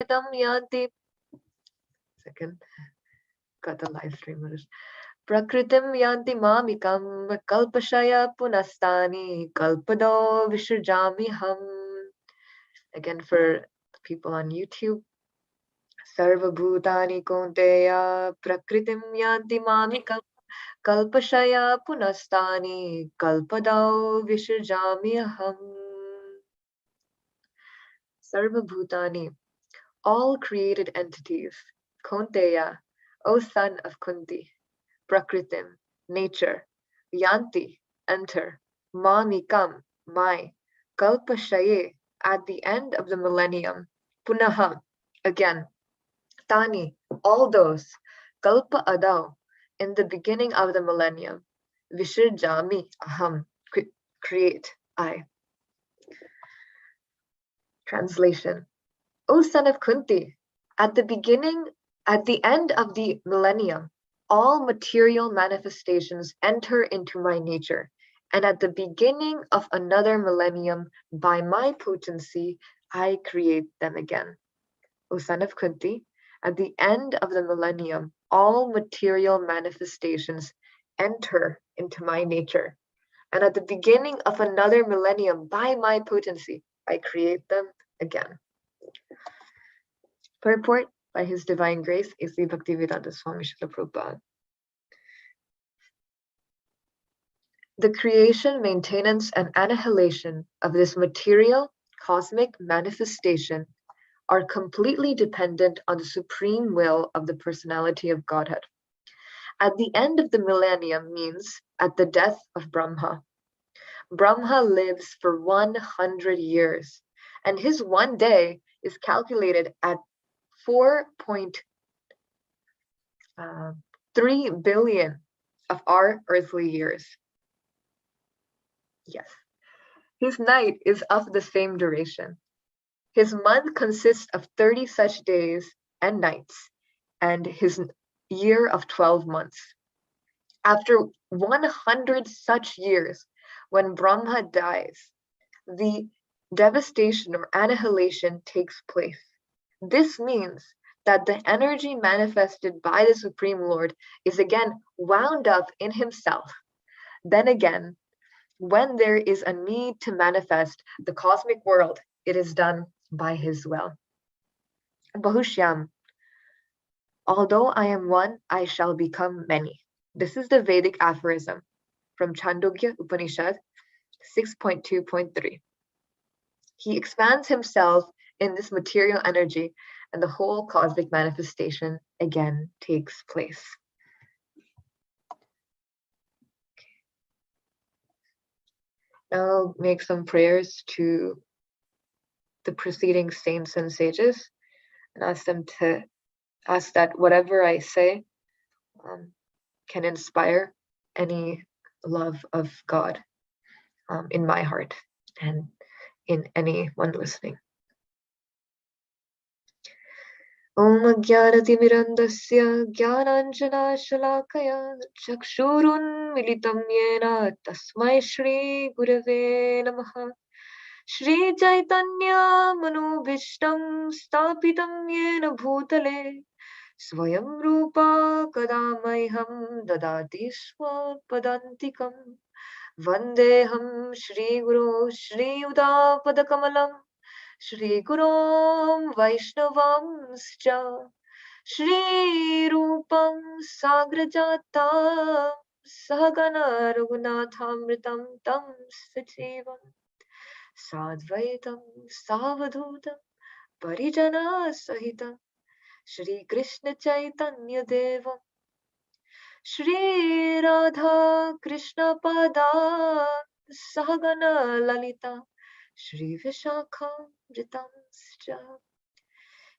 prakritam yanti. Second, got the live stream. Prakritim yanti mamikam kalpashaya punastani kalpado visharjami ham. Again, for people on YouTube. Sarvabhutani konteya prakritim yanti mamikam kalpashaya punastani kalpadao visharjami aham. Sarvabhutani, all created entities. Konteya, O son of Kunti. Prakritim, nature. Yanti, enter. Mamikam, my. Kalpashaye, at the end of the millennium. Punaha, again. Tani, all those. Kalpa adau, in the beginning of the millennium. Visharjami, aham, create, I. Translation. O son of Kunti, at the end of the millennium, all material manifestations enter into my nature, and at the beginning of another millennium, by my potency, I create them again. O son of Kunti, at the end of the millennium, all material manifestations enter into my nature, and at the beginning of another millennium, by my potency, I create them again. Purport by His Divine Grace, A.C. Bhaktivedanta Swami Srila Prabhupada. The creation, maintenance, and annihilation of this material cosmic manifestation are completely dependent on the supreme will of the personality of Godhead. At the end of the millennium means at the death of Brahma. Brahma lives for 100 years, and his one day is calculated at 4.3 billion of our earthly years. Yes. His night is of the same duration. His month consists of 30 such days and nights, and his year of 12 months. After 100 such years, when Brahma dies, the devastation or annihilation takes place. This means that the energy manifested by the Supreme Lord is again wound up in himself. Then again, when there is a need to manifest the cosmic world, it is done by his will. Bahushyam, although I am one, I shall become many. This is the Vedic aphorism from Chandogya Upanishad 6.2.3. He expands himself in this material energy, and the whole cosmic manifestation again takes place. Now I'll make some prayers to the preceding saints and sages and ask that whatever I say can inspire any love of God in my heart and in anyone listening. Om Jnanatimirandasya Jnananjanashalakaya Chakshurun Militam Yena Tasmai Shri Gurave Namaha. Shri Chaitanya Manubhishtam Stapitam Yena Bhutale Swayam Rupa Kadamaiham Dadati Swapadantikam Vandeham Shri Guru Shri Udapadakamalam Shri Gurum Vaishnavamscha Shri Rupam Sagrajatam Sahagana Raghunathamritam Tam Sachivam Sadvaitam Savadhutam Parijana Sahitam Shri Krishna Chaitanya Devam Shri Radha Krishna Pada Sahagana Lalita Shri Vishakha Vritamscha.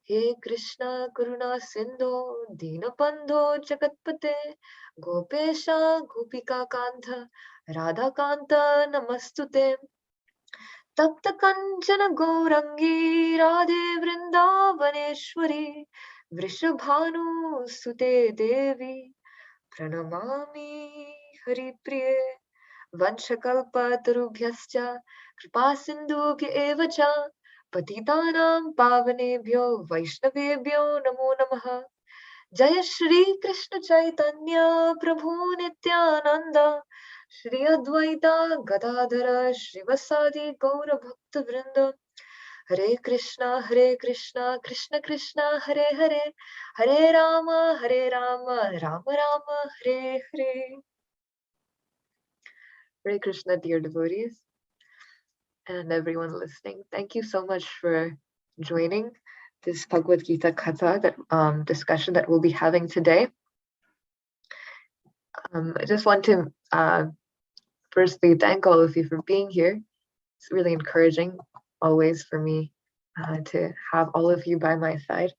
He Krishna Karuna Sindhu Dinabandho Jagatpate Gopesha Gopika Kantha Radha Kanta Namastute Tapta Kanchana Gaurangi Radhe Vrindavaneshwari Vrishabhanu Sute Devi Pranamami Haripriye Vanshakalpa Tarubhyascha Kripa Sindhubhya Evacha Patitanam pavanebhyo Vaishnavebhyo Namo Namaha. Jaya Shri Krishna Chaitanya Prabhu Nityananda Shri Advaita Gadadhara Srivasadi Gaura Bhakta Vrinda. Hare Krishna, Krishna Krishna, Hare Hare, Hare Rama, Rama Rama, Hare Hare. Hare Krishna, dear devotees, and everyone listening. Thank you so much for joining this Bhagavad Gita Katha, that discussion that we'll be having today. I just want to firstly thank all of you for being here. It's really encouraging always for me to have all of you by my side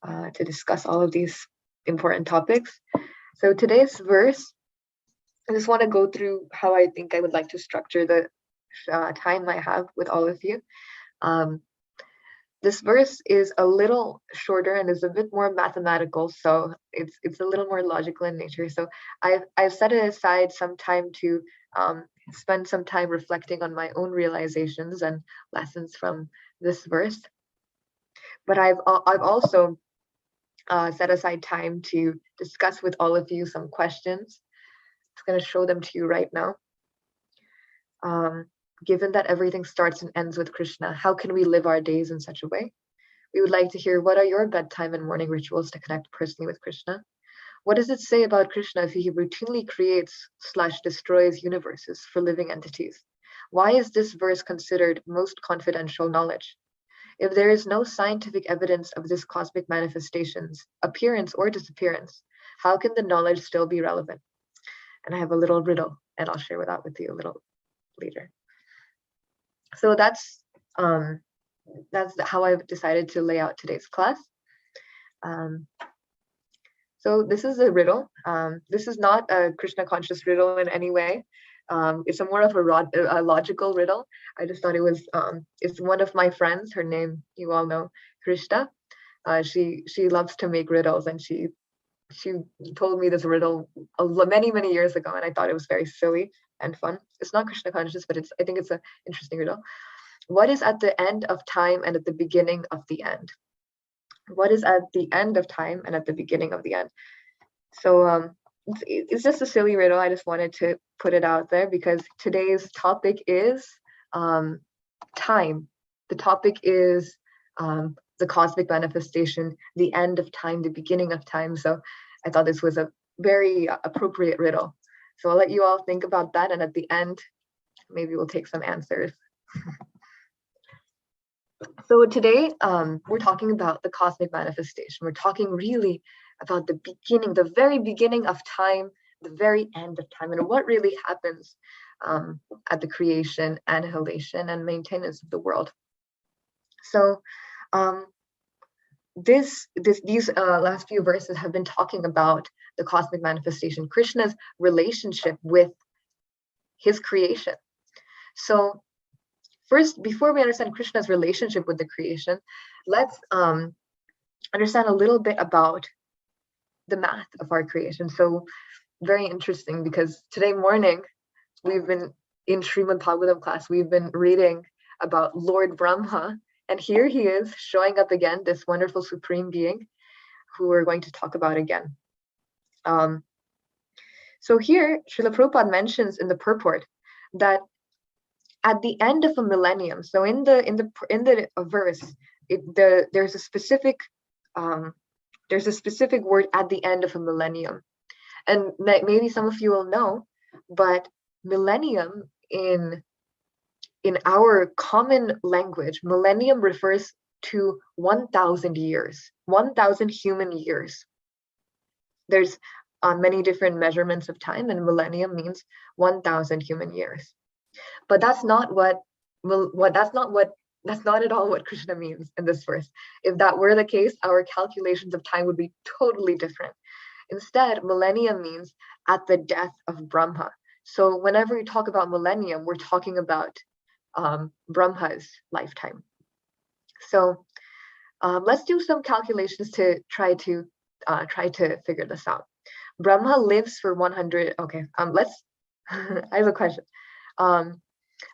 to discuss all of these important topics. So today's verse, I just want to go through how I think I would like to structure the time I have with all of you. This verse is a little shorter and is a bit more mathematical, so it's a little more logical in nature. So I've set aside some time to spend some time reflecting on my own realizations and lessons from this verse. But I've also set aside time to discuss with all of you some questions. I'm going to show them to you right now. Given that everything starts and ends with Krishna, how can we live our days in such a way? We would like to hear, what are your bedtime and morning rituals to connect personally with Krishna? What does it say about Krishna if he routinely creates/destroys universes for living entities? Why is this verse considered most confidential knowledge? If there is no scientific evidence of this cosmic manifestation's appearance or disappearance, how can the knowledge still be relevant? And I have a little riddle, and I'll share that with you a little later. So that's how I've decided to lay out today's class. So this is a riddle. This is not a Krishna conscious riddle in any way. It's more of a logical riddle. I just thought it was, it's one of my friends, her name, you all know, Krishna. She loves to make riddles, and she told me this riddle many years ago, and I thought it was very silly and fun. It's not Krishna conscious, but I think it's an interesting riddle. What is at the end of time and at the beginning of the end? What is at the end of time and at the beginning of the end? So it's just a silly riddle. I just wanted to put it out there because today's topic is time. The topic is the cosmic manifestation, the end of time, the beginning of time. So I thought this was a very appropriate riddle. So I'll let you all think about that, and at the end, maybe we'll take some answers. So today, we're talking about the cosmic manifestation. We're talking really about the beginning, the very beginning of time, the very end of time, and what really happens at the creation, annihilation, and maintenance of the world. So these last few verses have been talking about the cosmic manifestation, Krishna's relationship with his creation. So first, before we understand Krishna's relationship with the creation, let's understand a little bit about the math of our creation. So very interesting, because today morning, we've been in Srimad Bhagavatam class, we've been reading about Lord Brahma, and here he is showing up again, this wonderful supreme being who we're going to talk about again. So here, Srila Prabhupada mentions in the purport that at the end of a millennium, so in the verse, there's a specific word at the end of a millennium, and maybe some of you will know, but millennium in our common language, millennium refers to 1,000 years, 1,000 human years. There's many different measurements of time, and millennium means 1,000 human years. But that's not at all what Krishna means in this verse. If that were the case, our calculations of time would be totally different. Instead, millennium means at the death of Brahma. So whenever we talk about millennium, we're talking about Brahma's lifetime. So let's do some calculations to try to figure this out. Brahma lives for 100. Okay, let's. I have a question. I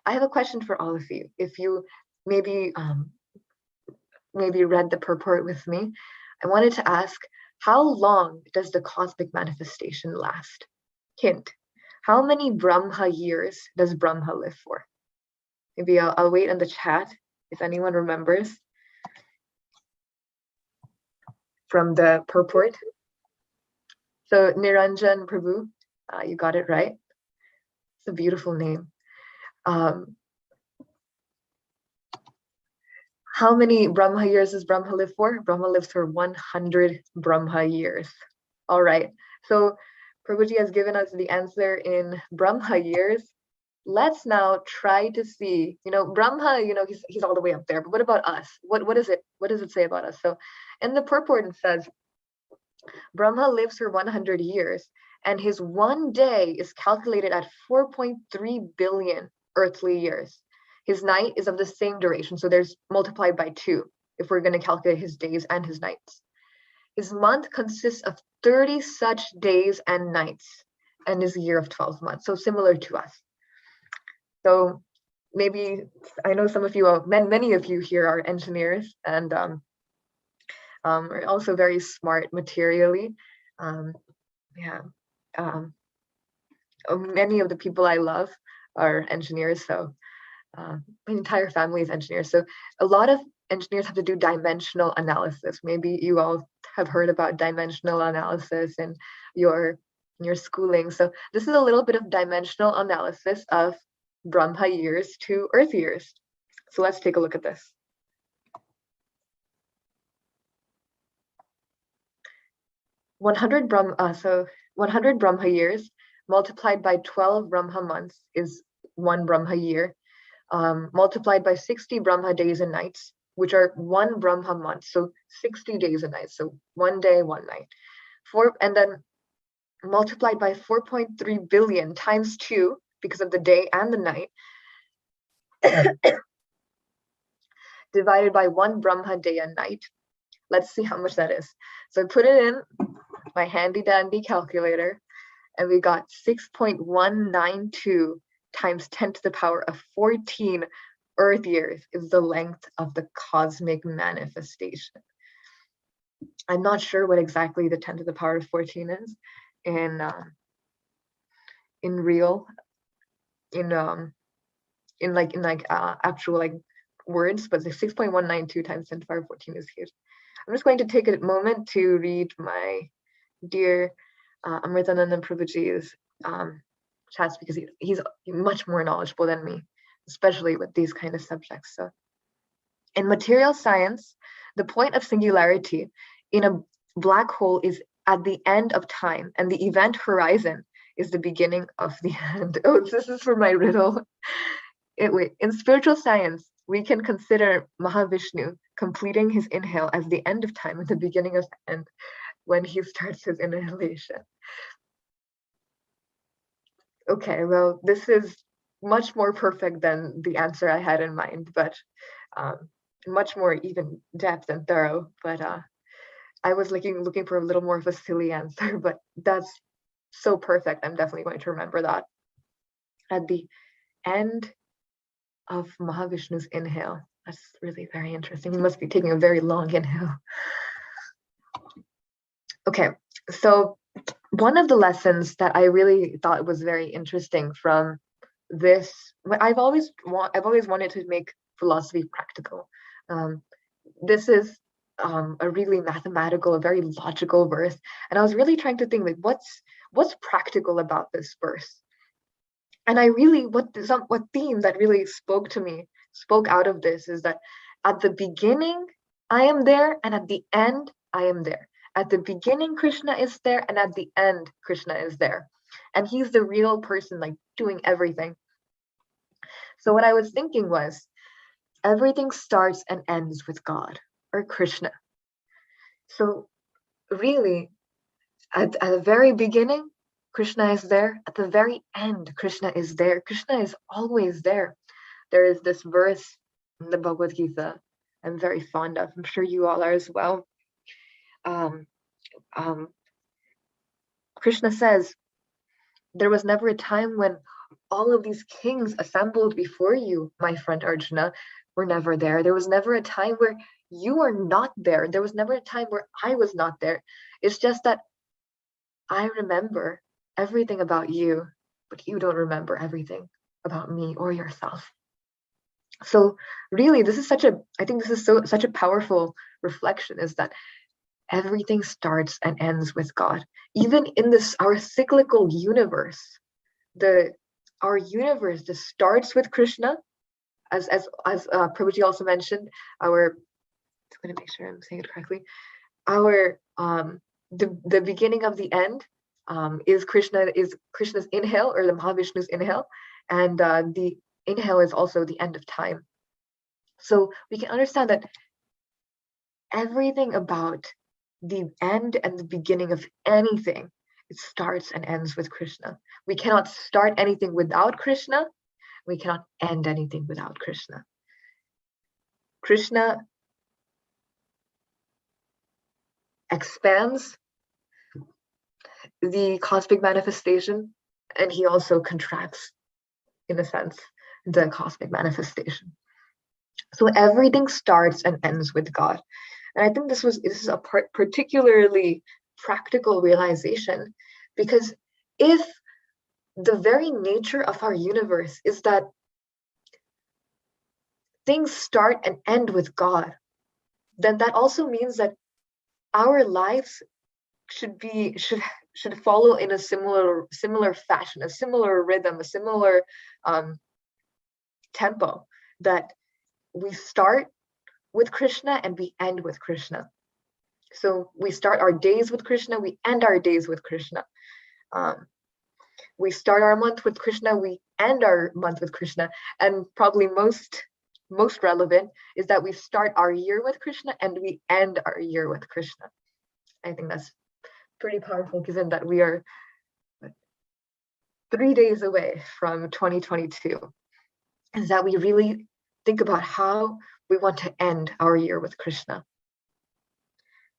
have a question for all of you. If you maybe maybe read the purport with me, I wanted to ask, how long does the cosmic manifestation last? Hint, how many Brahma years does Brahma live for? Maybe I'll wait in the chat if anyone remembers from the purport. So Niranjan Prabhu, you got it right. It's a beautiful name. How many Brahma years does Brahma live for? Brahma lives for 100 Brahma years. All right. So Prabhuji has given us the answer in Brahma years. Let's now try to see, Brahma, he's all the way up there, but what about us? What is it? What does it say about us? So in the purport, it says, Brahma lives for 100 years, and his one day is calculated at 4.3 billion earthly years. His night is of the same duration, so there's multiplied by 2 if we're going to calculate his days and his nights. His month consists of 30 such days and nights, and his year of 12 months, so similar to us. So maybe, I know some of you, many of you here are engineers and are also very smart materially. Many of the people I love are engineers, so my entire family is engineers. So a lot of engineers have to do dimensional analysis. Maybe you all have heard about dimensional analysis in your schooling. So this is a little bit of dimensional analysis of Brahma years to Earth years. So let's take a look at this. 100 Brahma years multiplied by 12 Brahma months is 1 Brahma year, multiplied by 60 Brahma days and nights, which are 1 Brahma month, so 60 days and nights, so 1 day, 1 night. And then multiplied by 4.3 billion times 2, because of the day and the night, divided by 1 Brahma day and night. Let's see how much that is. So I put it in my handy dandy calculator, and we got 6.192 times 10 to the power of 14 Earth years is the length of the cosmic manifestation. I'm not sure what exactly the 10 to the power of 14 is in real, actual words, but the 6.192 times 10 to the power of 14 is huge. I'm just going to take a moment to read my dear Amritanandan Prabhuji's chats, because he's much more knowledgeable than me, especially with these kind of subjects. So in material science, the point of singularity in a black hole is at the end of time, and the event horizon is the beginning of the end. Oh, this is for my riddle. In spiritual science, we can consider Mahavishnu completing his inhale as the end of time and the beginning of the end when he starts his inhalation. Okay, well, this is much more perfect than the answer I had in mind, but much more even depth and thorough. But I was looking for a little more of a silly answer, but that's so perfect. I'm definitely going to remember that. At the end of Mahavishnu's inhale. That's really very interesting. He must be taking a very long inhale. Okay, so one of the lessons that I really thought was very interesting from this, I've always wanted to make philosophy practical. This is a really mathematical, a very logical verse, and I was really trying to think, like, what's practical about this verse? And I really, what theme that really spoke out of this is that at the beginning, I am there, and at the end, I am there. At the beginning, Krishna is there, and at the end, Krishna is there. And he's the real person, like, doing everything. So what I was thinking was, everything starts and ends with God, or Krishna. So really, at the very beginning, Krishna is there. At the very end, Krishna is there. Krishna is always there. There is this verse in the Bhagavad Gita I'm very fond of. I'm sure you all are as well. Krishna says, there was never a time when all of these kings assembled before you, my friend Arjuna, were never there. There was never a time where you are not there. There was never a time where I was not there. It's just that I remember everything about you, but you don't remember everything about me or yourself. So really, this is I think this is such a powerful reflection, is that everything starts and ends with God. Even in this, our cyclical universe, our universe just starts with Krishna, as Prabhuji also mentioned. I'm going to make sure I'm saying it correctly. The beginning of the end is Krishna's inhale, or the Mahavishnu's inhale, and the inhale is also the end of time. So we can understand that everything about the end and the beginning of anything, it starts and ends with Krishna. We cannot start anything without Krishna. We cannot end anything without Krishna. Krishna expands the cosmic manifestation, and he also contracts, in a sense, the cosmic manifestation. So everything starts and ends with God. And I think this is a particularly practical realization, because if the very nature of our universe is that things start and end with God, then that also means that our lives should follow in a similar fashion, a similar rhythm, a similar tempo, that we start with Krishna and we end with Krishna. So we start our days with Krishna, we end our days with Krishna. We start our month with Krishna, we end our month with Krishna. And probably most relevant is that we start our year with Krishna and we end our year with Krishna. I think that's pretty powerful, given that we are 3 days away from 2022, is that we really think about how we want to end our year with Krishna.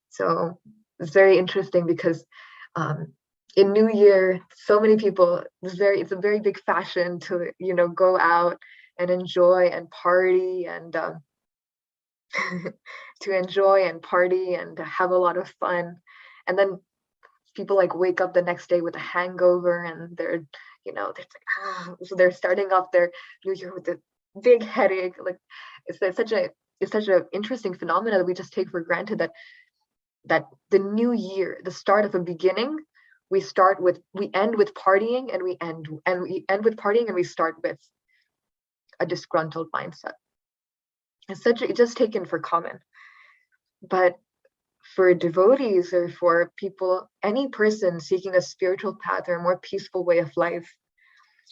So it's very interesting, because in New Year, so many people, it's a very big fashion to, go out and enjoy and party, and to enjoy and party and have a lot of fun. And then people wake up the next day with a hangover, and they're so they're starting off their New Year with a big headache. It's such an interesting phenomenon that we just take for granted, that the new year, the start of a beginning, we end with partying, and we end with partying, and we start with a disgruntled mindset. It's just taken for common. But for devotees, or for people, any person seeking a spiritual path or a more peaceful way of life,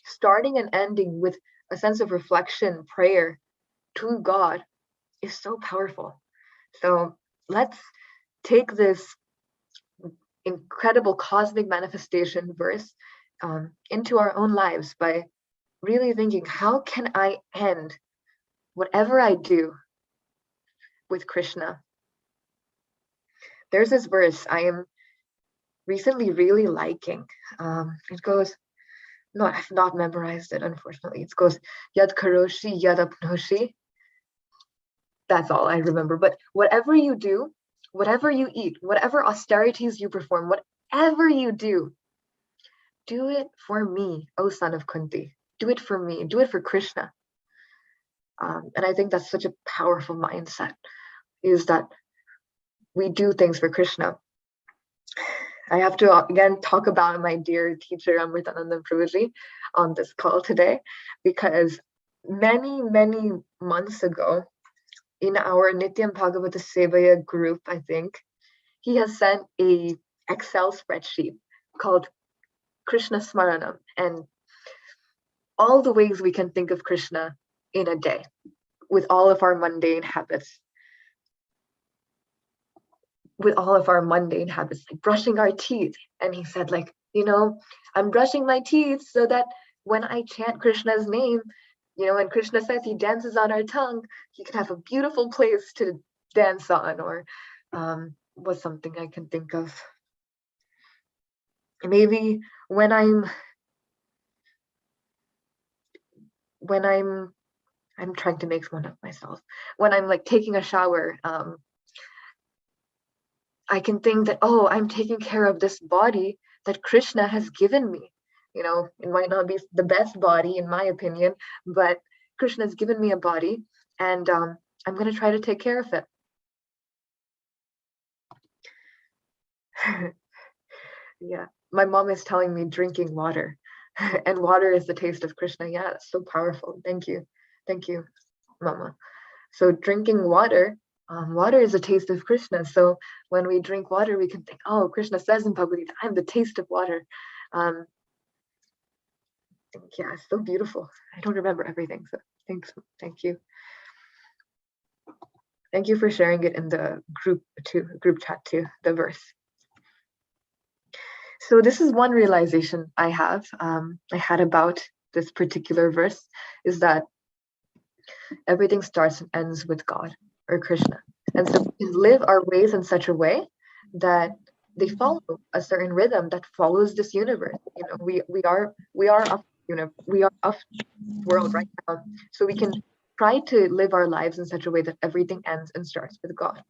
starting and ending with a sense of reflection, prayer to God, is so powerful. So let's take this incredible cosmic manifestation verse into our own lives by really thinking, how can I end whatever I do with Krishna? There's this verse I am recently really liking. It goes, no, I've not memorized it, unfortunately. It goes, Yad karoshi, yad apnoshi. That's all I remember. But whatever you do, whatever you eat, whatever austerities you perform, whatever you do it for me, O son of Kunti. Do it for me. Do it for Krishna. And I think that's such a powerful mindset, is that we do things for Krishna. I have to again talk about my dear teacher Amritanandan Prabhuji on this call today, because many months ago, in our Nityam Bhagavata Sevaya group, I think, he has sent a Excel spreadsheet called Krishna Smaranam, and all the ways we can think of Krishna in a day with all of our mundane habits. Like brushing our teeth. And he said, I'm brushing my teeth so that when I chant Krishna's name, when Krishna says he dances on our tongue, he can have a beautiful place to dance on. Or what's something I can think of? Maybe when I'm I'm trying to make fun of myself. When I'm like taking a shower, I can think that, oh, I'm taking care of this body that Krishna has given me. It might not be the best body in my opinion, but Krishna has given me a body, and I'm going to try to take care of it. Yeah, my mom is telling me drinking water, and water is the taste of Krishna. Yeah, that's so powerful. Thank you, Mama. So drinking water, water is a taste of Krishna. So when we drink water, we can think, oh, Krishna says in Bhagavad Gita, I'm the taste of water. Yeah, it's so beautiful. I don't remember everything, so thank you. Thank you for sharing it in the group chat too, the verse. So this is one realization I had about this particular verse, is that everything starts and ends with God or Krishna. And so we live our ways in such a way that they follow a certain rhythm that follows this universe. We are of world right now. So we can try to live our lives in such a way that everything ends and starts with God.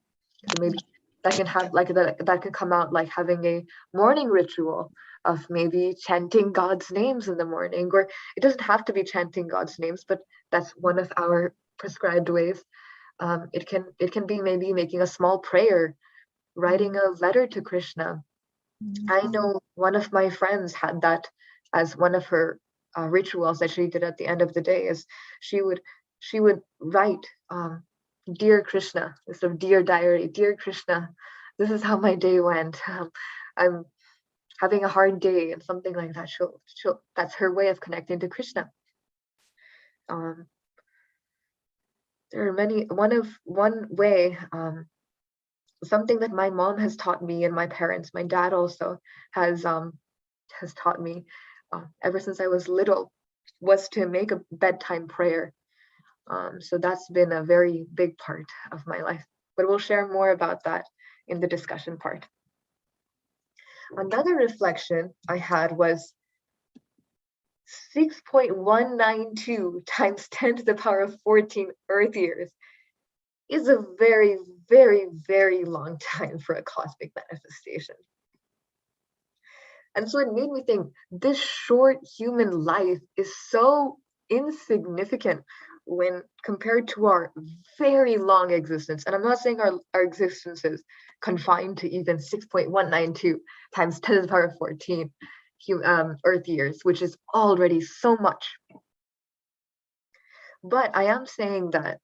So maybe that can have that can come out like having a morning ritual of maybe chanting God's names in the morning, or it doesn't have to be chanting God's names, but that's one of our prescribed ways. It can be maybe making a small prayer, writing a letter to Krishna. I know one of my friends had that as one of her rituals that she did at the end of the day. Is she would write, "Dear Krishna," sort of dear diary, "Dear Krishna, this is how my day went. I'm having a hard day," and something like that. That's her way of connecting to Krishna. There are many. One way. Something that my mom has taught me, and my parents, my dad also has taught me ever since I was little, was to make a bedtime prayer. So that's been a very big part of my life, but we'll share more about that in the discussion part. Another reflection I had was 6.192 times 10 to the power of 14 Earth years is a very, very, very long time for a cosmic manifestation. And so it made me think, this short human life is so insignificant when compared to our very long existence. And I'm not saying our existence is confined to even 6.192 times 10 to the power of 14 Earth years, which is already so much. But I am saying that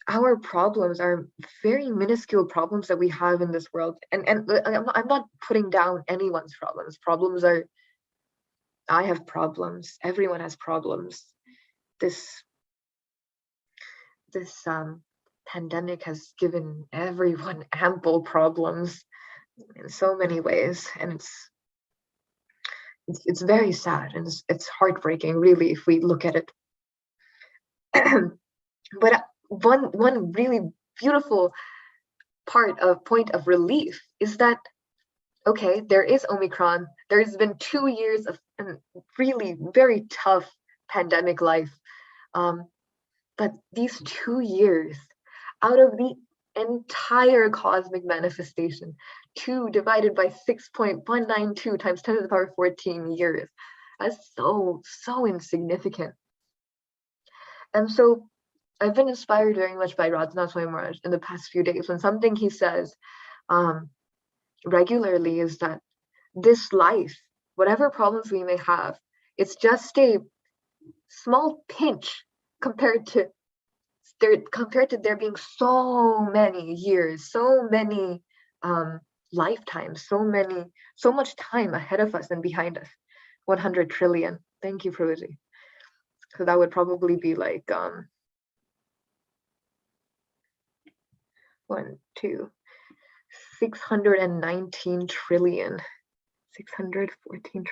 our problems are very minuscule problems that we have in this world. And I'm not putting down anyone's problems. I have problems. Everyone has problems. This pandemic has given everyone ample problems in so many ways, and it's very sad, and it's heartbreaking, really, if we look at it. But one really beautiful point of relief is that, okay, there is Omicron. There's been 2 years of really very tough pandemic life. But these 2 years, out of the entire cosmic manifestation, 2 divided by 6.192 times 10 to the power 14 years, that's so insignificant. And so I've been inspired very much by Radhanath Swami Maharaj in the past few days, when something he says regularly is that this life, whatever problems we may have, it's just a small pinch compared to there being so many years, so many lifetimes, so much time ahead of us and behind us. 100 trillion. Thank you, Prabhuji. So that would probably be like 619 trillion. 614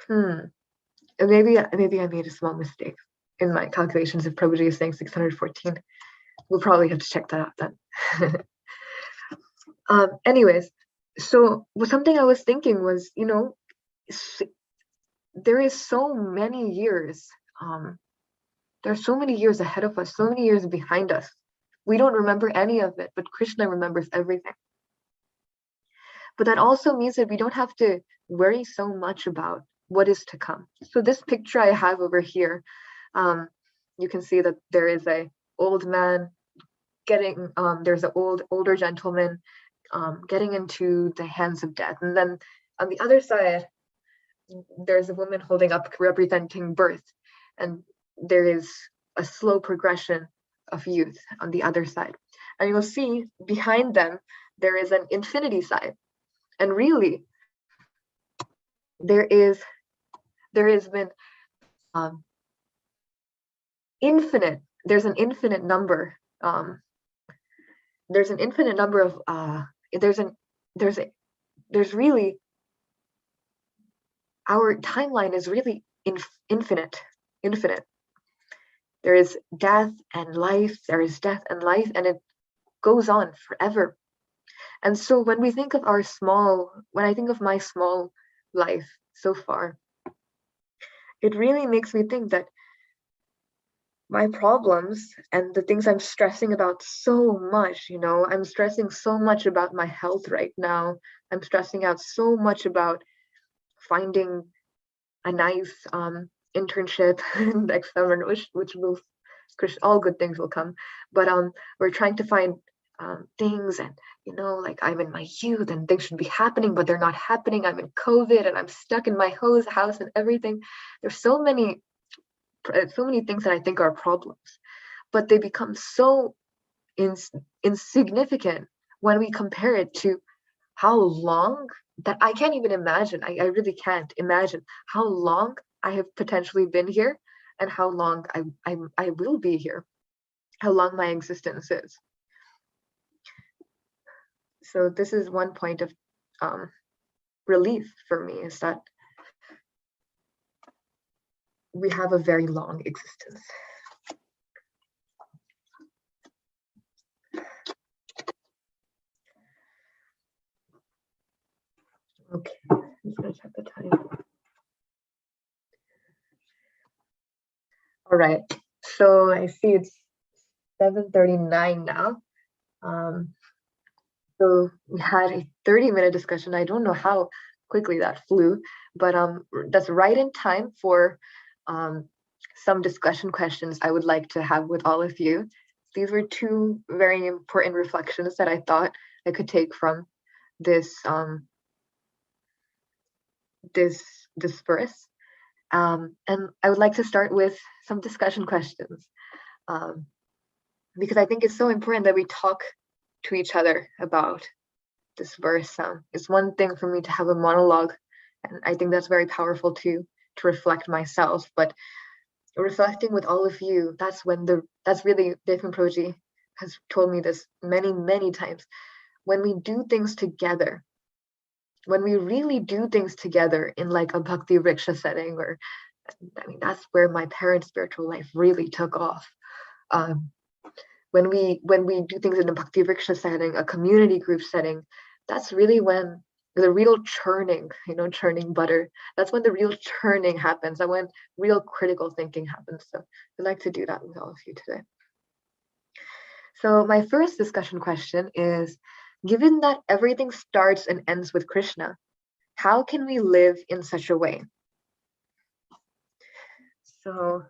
trillion. Maybe I made a small mistake in my calculations. If Prabhuji is saying 614, we'll probably have to check that out then. Anyways, so something I was thinking was, there is so many years. There are so many years ahead of us, so many years behind us. We don't remember any of it, but Krishna remembers everything. But that also means that we don't have to worry so much about what is to come. So this picture I have over here, you can see that there is a old man getting, there's an older gentleman getting into the hands of death. And then on the other side, there's a woman holding up representing birth. And there is a slow progression of youth on the other side. And you'll see behind them, there is an infinity side. And really, there has been infinite, there's an infinite number, there's an infinite number of, there's really, our timeline is really infinite. There is death and life, there is death and life, and it goes on forever. And so when we think of when I think of my small life so far, it really makes me think that my problems and the things I'm stressing about so much, I'm stressing so much about my health right now. I'm stressing out so much about finding a nice internship next summer, which will, all good things will come. But we're trying to find things, and like I'm in my youth and things should be happening, but they're not happening. I'm in COVID and I'm stuck in my house and everything. There's so many things that I think are problems, but they become so insignificant when we compare it to how long that I can't even imagine. I really can't imagine how long I have potentially been here and how long I will be here, how long my existence is. So this is one point of relief for me, is that we have a very long existence. Okay, I'm just gonna check the time. All right, so I see it's 7:39 now. So we had a 30-minute discussion. I don't know how quickly that flew, but that's right in time for some discussion questions I would like to have with all of you. These were two very important reflections that I thought I could take from this this verse. And I would like to start with some discussion questions, because I think it's so important that we talk to each other about this verse. It's one thing for me to have a monologue, and I think that's very powerful to reflect myself, but reflecting with all of you, that's really, Devi Proji has told me this many times. When we do things together, when we really do things together in like a bhakti riksha setting, or that's where my parents' spiritual life really took off. When we do things in a bhakti riksha setting, a community group setting, that's really when the real churning, churning butter, that's when the real churning happens, and when real critical thinking happens. So I'd like to do that with all of you today. So my first discussion question is, given that everything starts and ends with Krishna, how can we live in such a way? So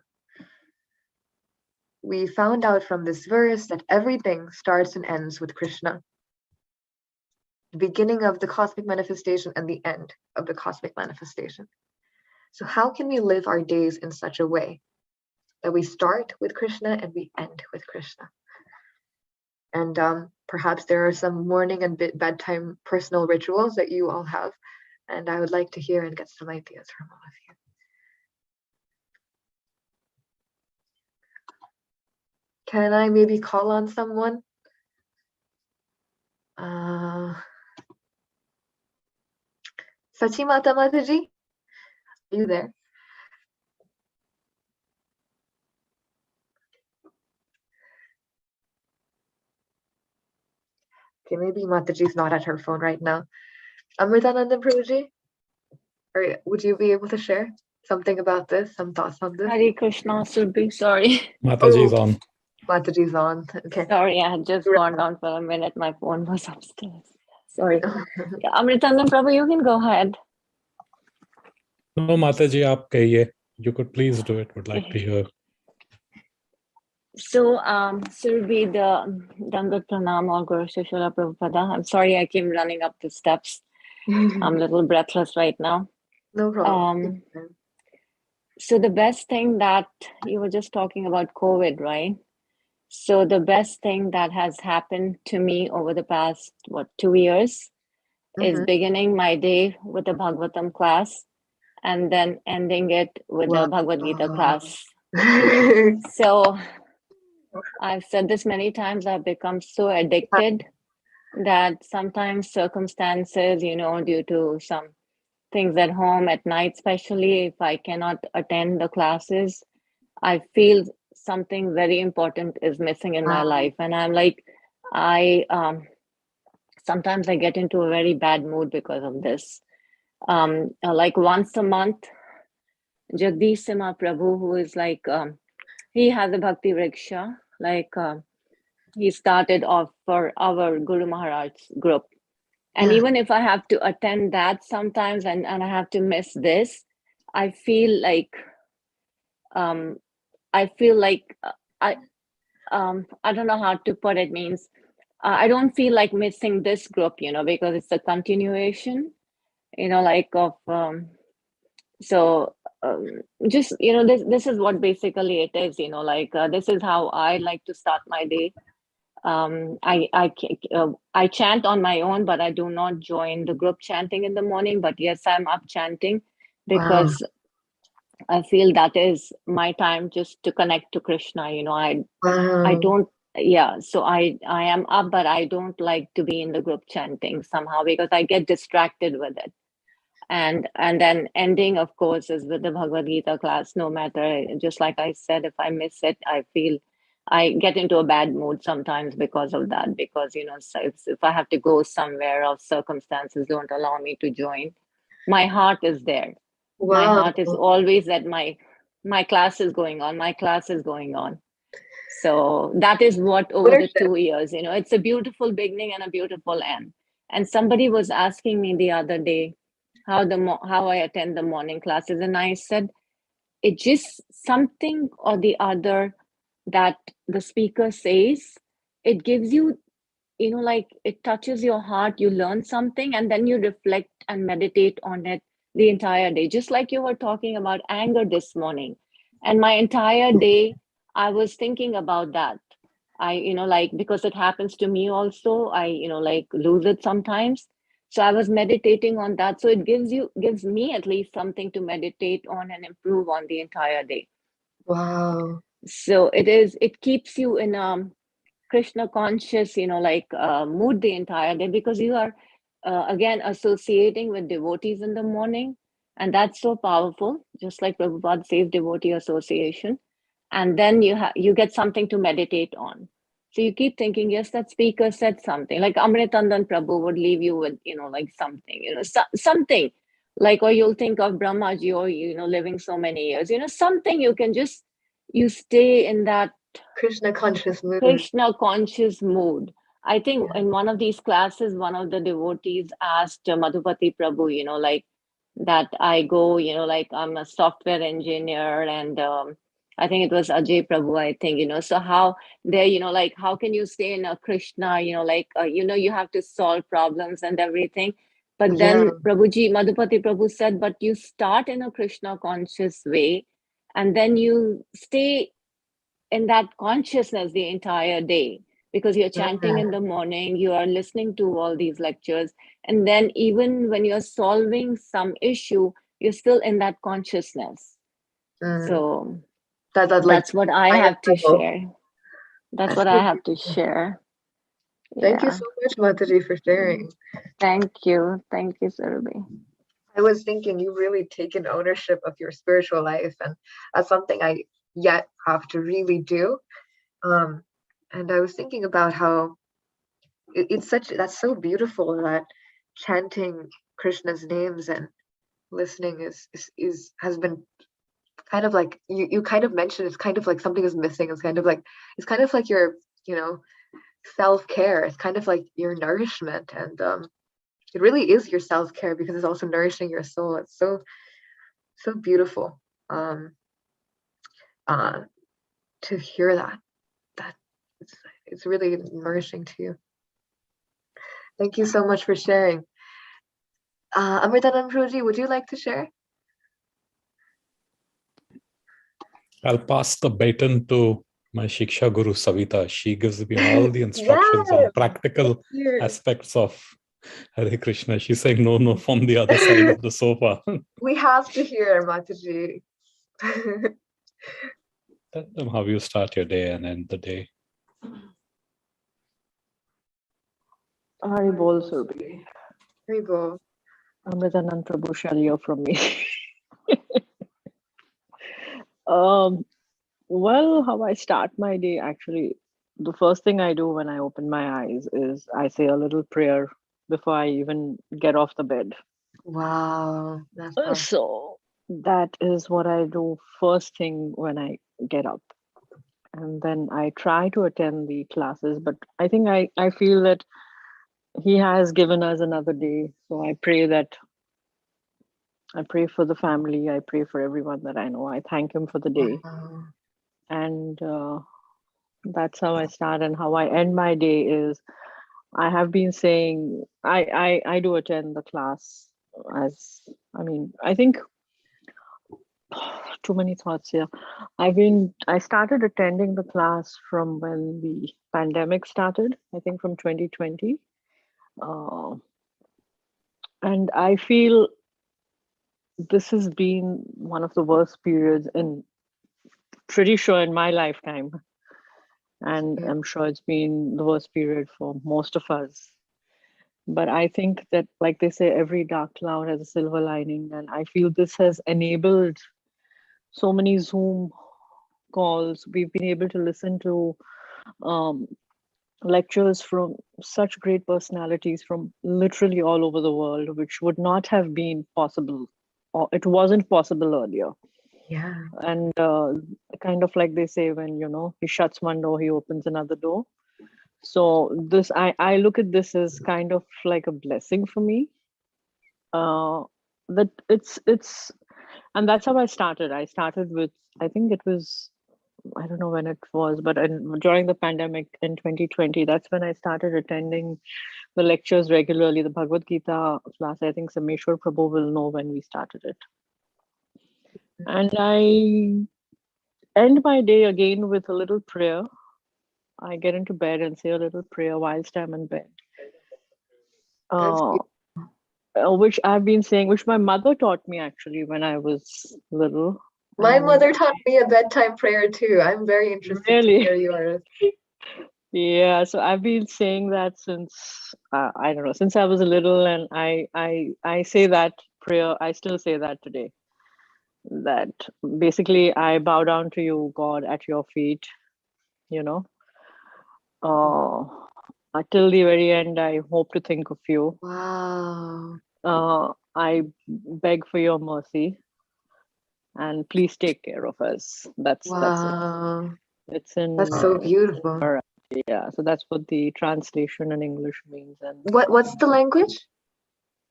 we found out from this verse that everything starts and ends with Krishna. The beginning of the cosmic manifestation and the end of the cosmic manifestation. So how can we live our days in such a way that we start with Krishna and we end with Krishna? And perhaps there are some morning and bedtime personal rituals that you all have, and I would like to hear and get some ideas from all of you. Can I maybe call on someone? Sachi Mata Mataji, are you there? Okay, maybe Mataji's not at her phone right now. Amritanandan Prabhuji, or would you be able to share? something about this? Some thoughts on this? Hare Krishna, Surabhi, sorry. Mataji's on. Mataji's on. Okay. Sorry, I had just gone down for a minute. My phone was upstairs. Sorry. Yeah, Amritandan Prabhu, you can go ahead. No, Mataji, aap kahiye. You could please do it. Would like to hear. So, Surabhi, the Dangat Pranam or Guru Shishula Prabhupada. I'm sorry I came running up the steps. I'm a little breathless right now. No problem. So the best thing that you were just talking about COVID, right? So the best thing that has happened to me over the past, 2 years is beginning my day with a Bhagavatam class and then ending it with a Bhagavad Gita class. So I've said this many times, I've become so addicted that sometimes circumstances, due to some things at home at night, especially if I cannot attend the classes, I feel something very important is missing in my life. And I'm like, sometimes I get into a very bad mood because of this. Like once a month, Jagdish Sima Prabhu, who is like, he has a Bhakti Rickshaw, like he started off for our Guru Maharaj group. And even if I have to attend that sometimes and I have to miss this, I feel like I don't know how to put it, means I don't feel like missing this group, because it's a continuation, like of so just this is what basically it is, like this is how I like to start my day. I chant on my own, but I do not join the group chanting in the morning. But yes, I'm up chanting because I feel that is my time just to connect to Krishna. I don't. Yeah, so I am up, but I don't like to be in the group chanting somehow because I get distracted with it. And then ending, of course, is with the Bhagavad Gita class. No matter, just like I said, if I miss it, I feel I get into a bad mood sometimes because of that. Because so if I have to go somewhere or circumstances don't allow me to join, my heart is there. My heart is always that my class is going on. My class is going on. So that is what over the 2 years, it's a beautiful beginning and a beautiful end. And somebody was asking me the other day how I attend the morning classes, and I said it just something or the other that the speaker says, it gives you, like it touches your heart, you learn something, and then you reflect and meditate on it the entire day. Just like you were talking about anger this morning, and my entire day I was thinking about that. I, like, because it happens to me also, I, like lose it sometimes. So I was meditating on that. So it gives me at least something to meditate on and improve on the entire day. Wow. So it keeps you in a Krishna conscious, mood the entire day, because you are, again, associating with devotees in the morning. And that's so powerful, just like Prabhupada says, devotee association. And then you get something to meditate on. So you keep thinking, yes, that speaker said something. Like Amritandan Prabhu would leave you with, like something, something. Like, or you'll think of Brahmaji, or, living so many years, something you stay in that Krishna conscious mood. I think in one of these classes, one of the devotees asked Madhupati Prabhu, like that I go, like I'm a software engineer, and I think it was Ajay Prabhu, I think, so how there, like how can you stay in a Krishna, like, you have to solve problems and everything. But then Madhupati Prabhu said, but you start in a Krishna conscious way, and then you stay in that consciousness the entire day, because you're chanting in the morning, you are listening to all these lectures, and then even when you're solving some issue, you're still in that consciousness. So that's what I have to share. That's what I have to share. Thank you so much, Mataji, for sharing. Thank you, Surabhi. I was thinking you've really taken ownership of your spiritual life, and that's something I yet have to really do. And I was thinking about how that's so beautiful, that chanting Krishna's names and listening has been kind of like you kind of mentioned, it's kind of like something is missing. It's kind of like your, self-care. It's kind of like your nourishment, and it really is your self-care because it's also nourishing your soul. It's so beautiful to hear that it's really nourishing to you. Thank you so much for sharing. Amritanand Prabhuji, would you like to share? I'll pass the baton to my Shiksha Guru Savita. She gives me all the instructions on practical aspects of Hare Krishna. She's saying no from the other side of the sofa. We have to hear, Mataji. Tell them how you start your day and end the day. Hare Bol, Surabhi. Hare Bol. Amritanand Prabhu shall hear from me. Well, how I start my day, actually, the first thing I do when I open my eyes is I say a little prayer before I even get off the bed. Wow, that's awesome. So that is what I do first thing when I get up. And then I try to attend the classes, but I think I feel that he has given us another day. So I pray for the family. I pray for everyone that I know. I thank him for the day. Wow. And that's how I start. And how I end my day is I have been saying, I do attend the class I think too many thoughts here. I started attending the class from when the pandemic started, I think from 2020. And I feel this has been one of the worst periods pretty sure in my lifetime. And I'm sure it's been the worst period for most of us. But I think that, like they say, every dark cloud has a silver lining. And I feel this has enabled so many Zoom calls. We've been able to listen to lectures from such great personalities from literally all over the world, which would not have been possible, or it wasn't possible earlier. Yeah. And kind of like they say, when he shuts one door, he opens another door. So this, I look at this as kind of like a blessing for me. That it's and that's how I started. I started with, I think it was, I don't know when it was, but during the pandemic in 2020, that's when I started attending the lectures regularly. The Bhagavad Gita class, I think Sameshwar Prabhu will know when we started it. And I end my day again with a little prayer. I get into bed and say a little prayer whilst I'm in bed. Which I've been saying, which my mother taught me actually when I was little. My mother taught me a bedtime prayer too. I'm very interested to hear yours. Yeah, so I've been saying that since I don't know, since I was a little, and I say that prayer. I still say that today. That basically I bow down to you, God, at your feet. Until the very end, I hope to think of you. Wow. I beg for your mercy, and please take care of us. That's it. It's in. That's so beautiful. Marathi. Yeah, so that's what the translation in English means. And what's the language?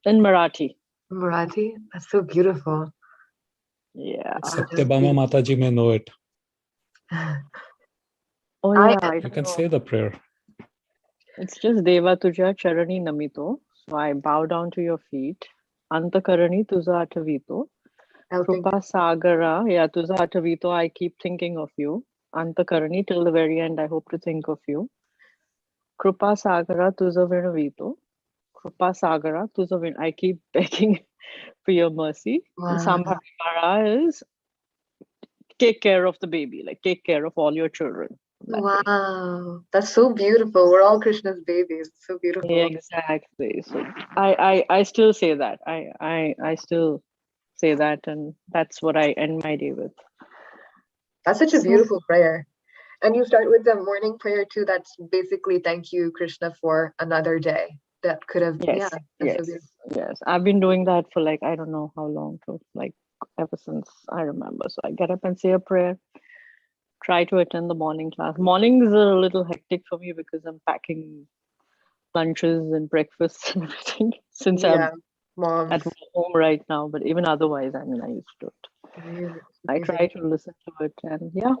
In Marathi. Marathi. That's so beautiful. Yeah. Satyabhama Mataji may know it. Oh yeah, you can say the prayer. It's just Deva Tuja Charani Namito. So I bow down to your feet. Antakarani Tuza Atavito. Krupa Sagara. Yeah, Tuza Atavito. I keep thinking of you. Antakarani, till the very end, I hope to think of you. Krupa Sagara Tuza Vinavito. Krupa Sagara Tuza Vin. I keep begging for your mercy. And Sambhara is take care of the baby, like take care of all your children. Wow, that's so beautiful. We're all Krishna's babies. It's so beautiful. Yeah, exactly. So I still say that. I still say that, and that's what I end my day with. That's such a beautiful prayer. And you start with the morning prayer too. That's basically thank you, Krishna, for another day. that could have, Yes, that's so yes, beautiful. yes. I've been doing that for like, I don't know how long, to like ever since I remember. So I get up and say a prayer, try to attend the morning class. Mornings are a little hectic for me because I'm packing lunches and breakfasts and everything since Yeah, I'm moms. at home right now. But even otherwise, I mean, I used to it. Amazing. I try to listen to it, and yeah.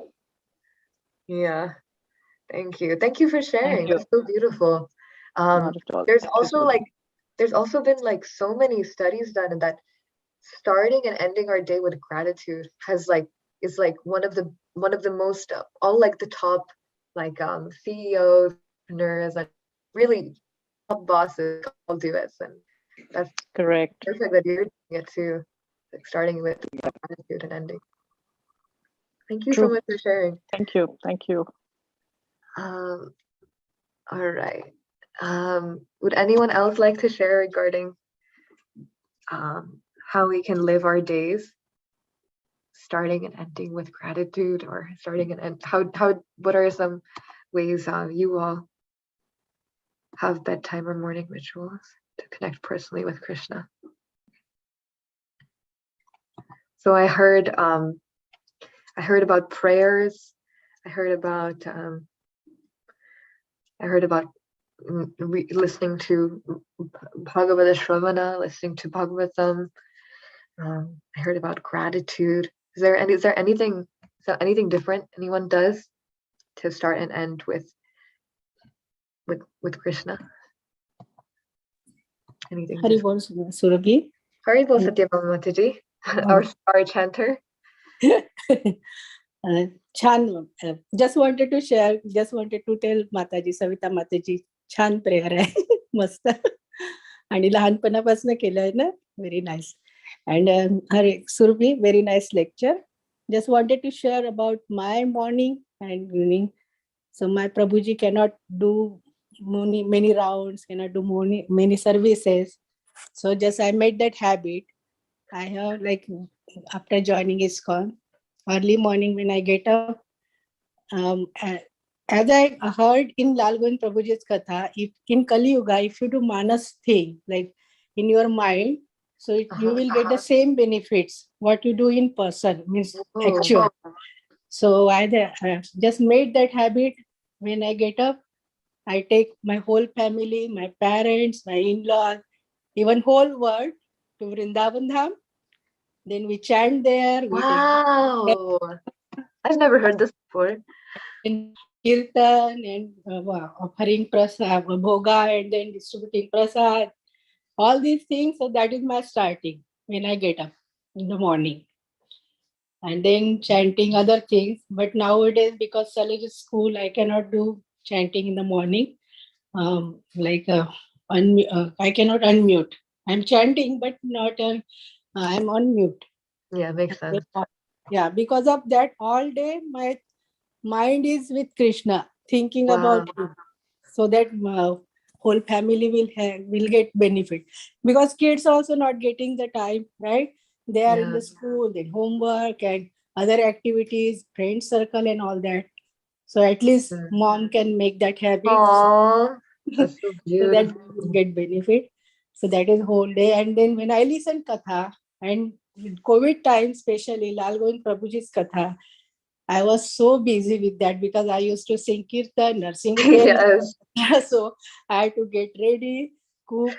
Yeah. Thank you. Thank you for sharing. you. That's so beautiful. Not at all. There's Thank you, also Surabhi. like there's also been like so many studies done in that starting and ending our day with gratitude has like is like one of the most all like the top like CEOs, entrepreneurs, and really top bosses all do it, and that's Correct. perfect that you're doing it too, like starting with gratitude and ending. Thank you so True. much for sharing. Thank you. Thank you. All right. Would anyone else like to share regarding how we can live our days, starting and ending with gratitude, or starting and end? What are some ways you all have bedtime or morning rituals to connect personally with Krishna? So I heard about prayers. I heard about listening to Bhagavata Shravana, listening to Bhagavatam. I heard about gratitude. Is there anything different anyone does to start and end with Krishna? Anything Hare different? Bol Surabhi. Hare Bol Satyabhama Mataji, our star chanter. छान just wanted to share, just wanted to tell माताजी सविता माताजी छान prayer आहे मस्त आणि लहानपणापासून केलंय ना व्हेरी नाईस अँड हरे Surabhi very nice lecture just wanted to share about my morning and evening. So my Prabhuji cannot do many rounds, cannot do many services, so just I made that habit. I have like after joining ISKCON, early morning when I get up, as I heard in Lal Govind Prabhuji's Katha, if in Kali Yuga, if you do manas thing, like in your mind, so you will get the same benefits what you do in person, means actual. So I just made that habit. When I get up, I take my whole family, my parents, my in-laws, even whole world to Vrindavan Dham. Then we chant there. Wow, I've never heard this before. And kirtan and offering prasad, bhoga, and then distributing prasad, all these things. So that is my starting when I get up in the morning. And then chanting other things. But nowadays, because Salaj is school, I cannot do chanting in the morning. I cannot unmute. I'm chanting, but not. I'm on mute. Yeah, makes sense. Yeah, because of that, all day my mind is with Krishna, thinking about him, so that whole family will get benefit. Because kids also not getting the time, right? They are in the school, then homework and other activities, friend circle and all that. So at least mom can make that habit. Aww, that's so so that beautiful. we will get benefit. So that is whole day. And then when I listen Katha, and with COVID time, especially Lal Govind Prabhuji's Katha, I was so busy with that because I used to sing kirtan, nursing prayer. Yes. So I had to get ready, cook,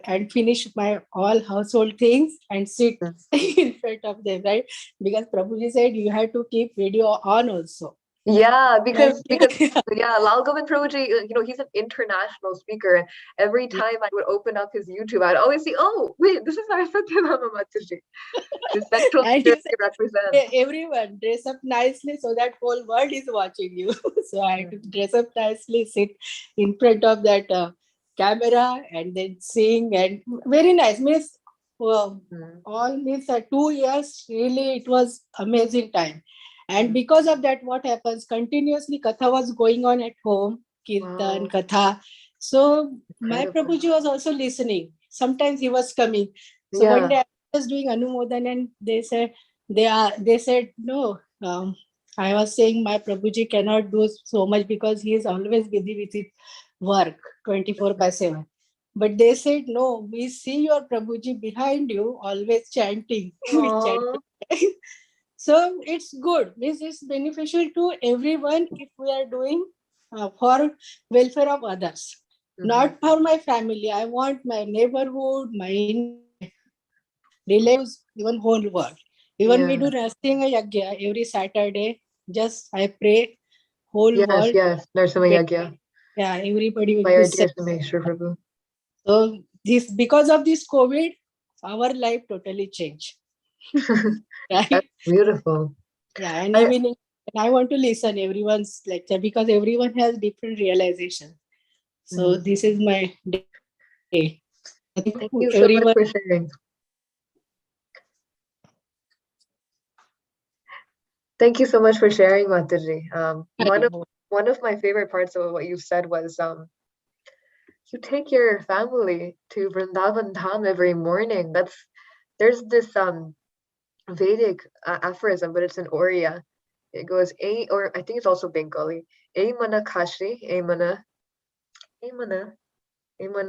and finish my all household things and sit in front of them, right? Because Prabhuji said you have to keep video on also. Yeah, because Lal Govind Prabhuji, he's an international speaker, and every time I would open up his YouTube, I'd always see, oh wait, this is our Satyabhama Mataji. The central represents. Everyone dress up nicely so that whole world is watching you. So I had to dress up nicely, sit in front of that camera, and then sing, and very nice. Means all means 2 years, really it was amazing time. And because of that, what happens, continuously Katha was going on at home, Kirtan, Katha. So my Prabhuji was also listening. Sometimes he was coming. So one day I was doing Anumodan, and they said no. I was saying my Prabhuji cannot do so much because he is always busy with his work 24/7. But they said, no, we see your Prabhuji behind you, always chanting. Aww. So it's good. This is beneficial to everyone if we are doing for welfare of others. Not for my family. I want my neighborhood, my relatives, even whole world. Even we do Nrsimha Yagya every Saturday. Just I pray whole world. Yes, Nrsimha Yagya. Yeah, everybody will By be our safe. dear Sameshwar Prabhu. So this, because of this COVID, our life totally changed. Right? That's beautiful. Yeah, and even I want to listen everyone's lecture because everyone has different realization. So this is my day. Thank you so much for sharing. Thank you so much for sharing, Mataji. One of my favorite parts of what you said was you take your family to Vrindavan Dham every morning. There's this Vedic aphorism, but it's in Oriya. It goes or I think it's also Bengali. Mana Kashi, Mana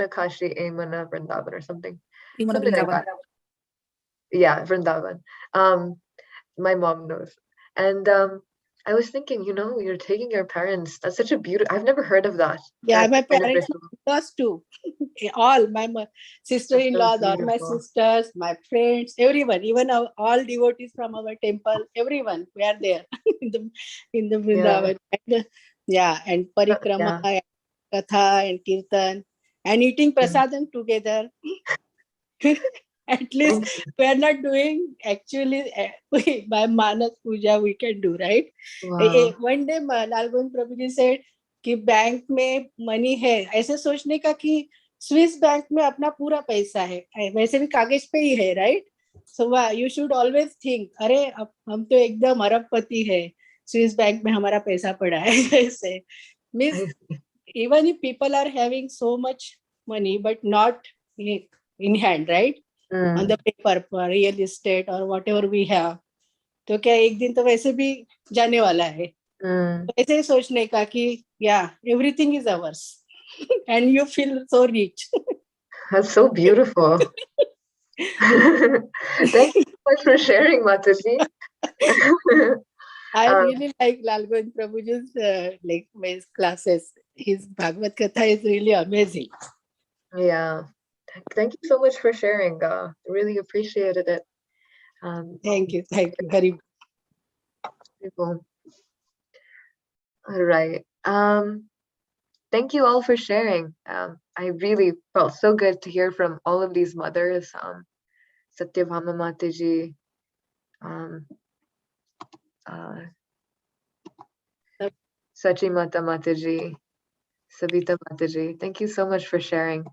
Kashi, Mana Vrindavan or something. Something like that. Yeah, Vrindavan. My mom knows. And I was thinking, you're taking your parents. That's such a beautiful. I've never heard of that. Yeah, my parents lost too. All my sister-in-laws, all my sisters, my friends, everyone, even all devotees from our temple, everyone, we are there in the Vrindavan. And parikrama, and katha, and kirtan, and eating prasadam together. At least we are not doing actually by Manas Puja we can do, right? Wow. One day Lalgund Prabhuji said कि bank में money है, ऐसे सोचने का कि Swiss bank में अपना पूरा पैसा है, वैसे भी कागज पे ही है, right? So you should always think, अरे हम तो एकदम अरबपति है, स्विस बैंक में हमारा पैसा पड़ा है. ऐसे means even if people are having so much money but not in hand, right? On the paper for real estate or whatever we have, तो क्या एक दिन तो वैसे भी जाने वाला है. तो ऐसे ही सोचने का कि everything is ours and you feel so rich. That's so beautiful. Thank you so much for sharing, Mataji. I really like Lalgund Prabhuji's like his classes. His Bhagavad Katha is really amazing. Yeah. Thank you so much for sharing. Really appreciated it. Thank you, Hare. All right. Thank you all for sharing. I really felt so good to hear from all of these mothers. Satyabhama Mataji, Sachimata Mataji, Savita Mataji. Thank you so much for sharing.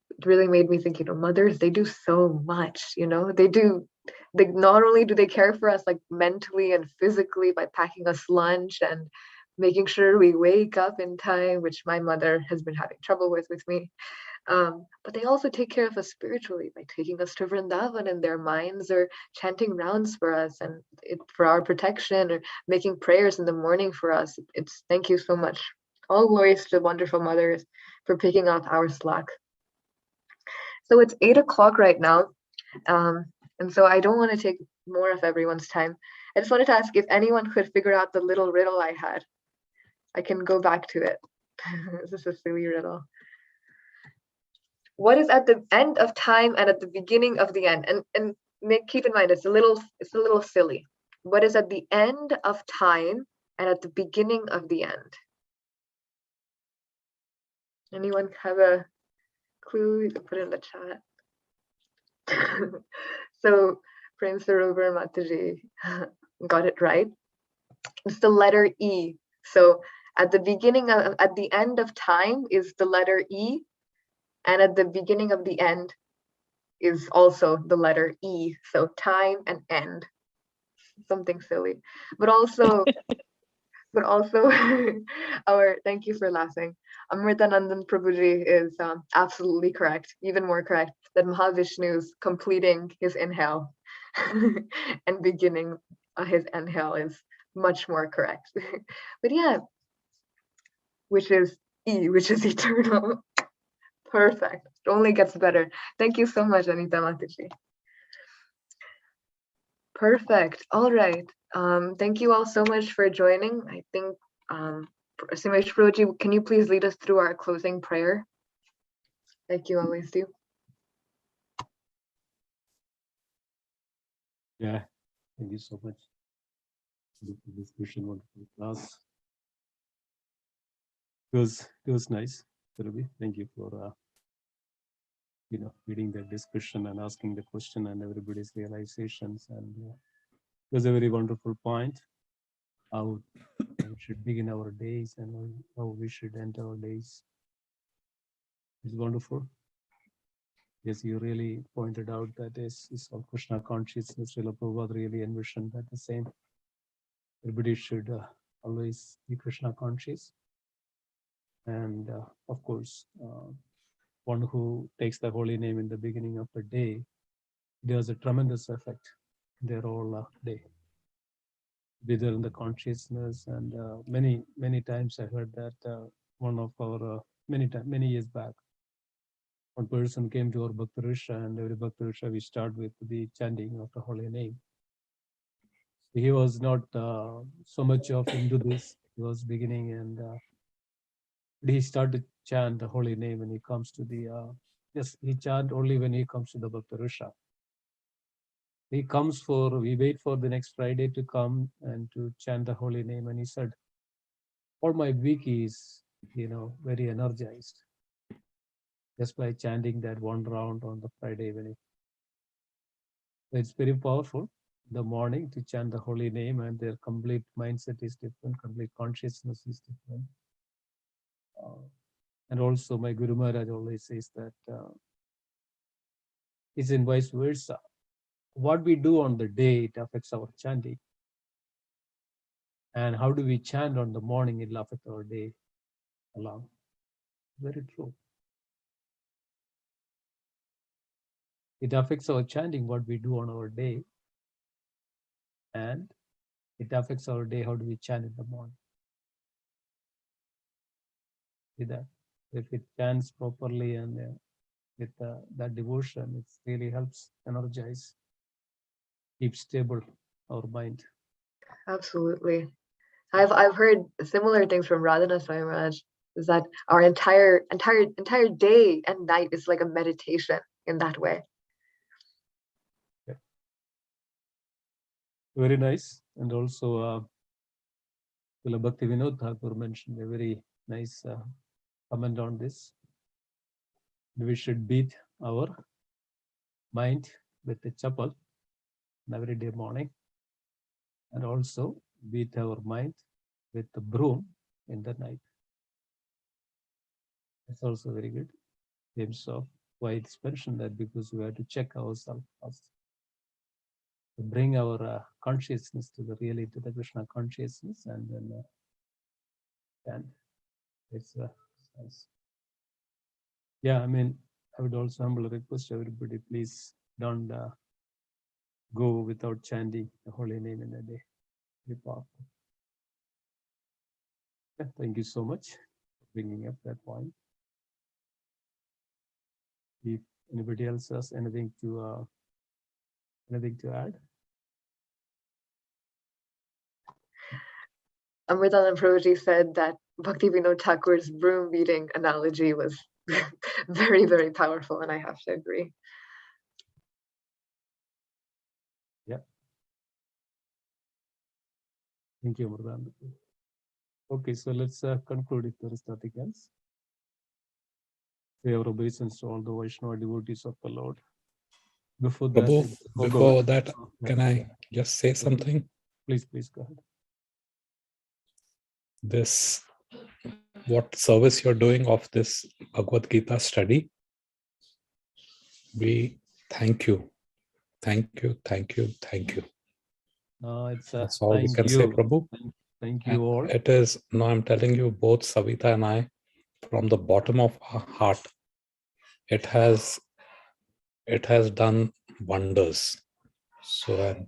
It really made me think, mothers, they do so much, not only do they care for us like mentally and physically by packing us lunch and making sure we wake up in time, which my mother has been having trouble with me. But they also take care of us spiritually by taking us to Vrindavan in their minds or chanting rounds for us and for our protection or making prayers in the morning for us. Thank you so much. All glories to wonderful mothers for picking up our slack. So it's 8 o'clock right now. And so I don't want to take more of everyone's time. I just wanted to ask if anyone could figure out the little riddle I had. I can go back to it. This is a silly riddle. What is at the end of time and at the beginning of the end? And keep in mind, it's a little silly. What is at the end of time and at the beginning of the end? Anyone have a clue? You can put it in the chat. So Prem Sarovar Mataji got it right. It's the letter E. So at the end of time is the letter E, and at the beginning of the end is also the letter E. So time and end. Something silly. But also thank you for laughing. Amritanandan Prabhuji is absolutely correct, even more correct, that Mahavishnu's completing his inhale and beginning his inhale is much more correct. But yeah, which is E, which is eternal. Perfect. It only gets better. Thank you so much, Anita Mataji. Perfect. All right. Thank you all so much for joining. I think, Simesh Prabhuji, can you please lead us through our closing prayer, like you always do? Yeah, thank you so much for the discussion, wonderful class. It was nice, Surabhi. Thank you for leading the discussion and asking the question and everybody's realizations. And it was a very wonderful point. How we should begin our days and how we should end our days. It's wonderful. Yes, you really pointed out that is all Krishna consciousness. Srila Prabhupada really envisioned that the same. Everybody should always be Krishna conscious. And of course, one who takes the holy name in the beginning of the day, there's a tremendous effect their whole day. Be there in the consciousness, and many times I heard that one of our many years back, one person came to our Bhakti Risha, and every Bhakti Risha we start with the chanting of the holy name. He was not so much of into this. He was beginning, and he started to chant the holy name when he comes to the yes, he chant only when he comes to the Bhakti Risha. We wait for the next Friday to come and to chant the holy name. And he said, all my week is, very energized just by chanting that one round on the Friday evening. It's very powerful in the morning to chant the holy name, and their complete mindset is different, complete consciousness is different. And also my Guru Maharaj always says that it's in vice versa. What we do on the day, it affects our chanting. And how do we chant on the morning, it will affect our day along. Very true. It affects our chanting, what we do on our day. And it affects our day, how do we chant in the morning. See that? If it chants properly and with that devotion, it really helps energize, keep stable our mind. Absolutely. I've heard similar things from Radhana Swami Maharaj, is that our entire day and night is like a meditation in that way. Yeah. Very nice. And also Bhakti Vinod Thakur mentioned a very nice comment on this. We should beat our mind with the chapel every day morning, and also beat our mind with the broom in the night. That's also very good. Terms of why it's mentioned that, because we have to check ourselves first, to bring our consciousness to the Krishna consciousness, and then it's nice. Yeah, I mean, I would also humbly request everybody, please don't go without chanting the holy name in a day. Very powerful. Yeah, thank you so much for bringing up that point. If anybody else has anything to add? Amritanand Prabhuji said that Bhakti Vinod Thakur's broom beating analogy was very, very powerful, and I have to agree. Yeah. Thank you, Amritanand. Okay, so let's conclude if there is nothing else. Pay our obeisance to all the Vaishnava devotees of the Lord. Before that, can I just say something? Please go ahead. This, what service you're doing of this Bhagavad Gita study, we thank you. Thank you. That's all we can say, Prabhu. Thank you all. It is, no, I'm telling you, both Savita and I, from the bottom of our heart, it has done wonders. So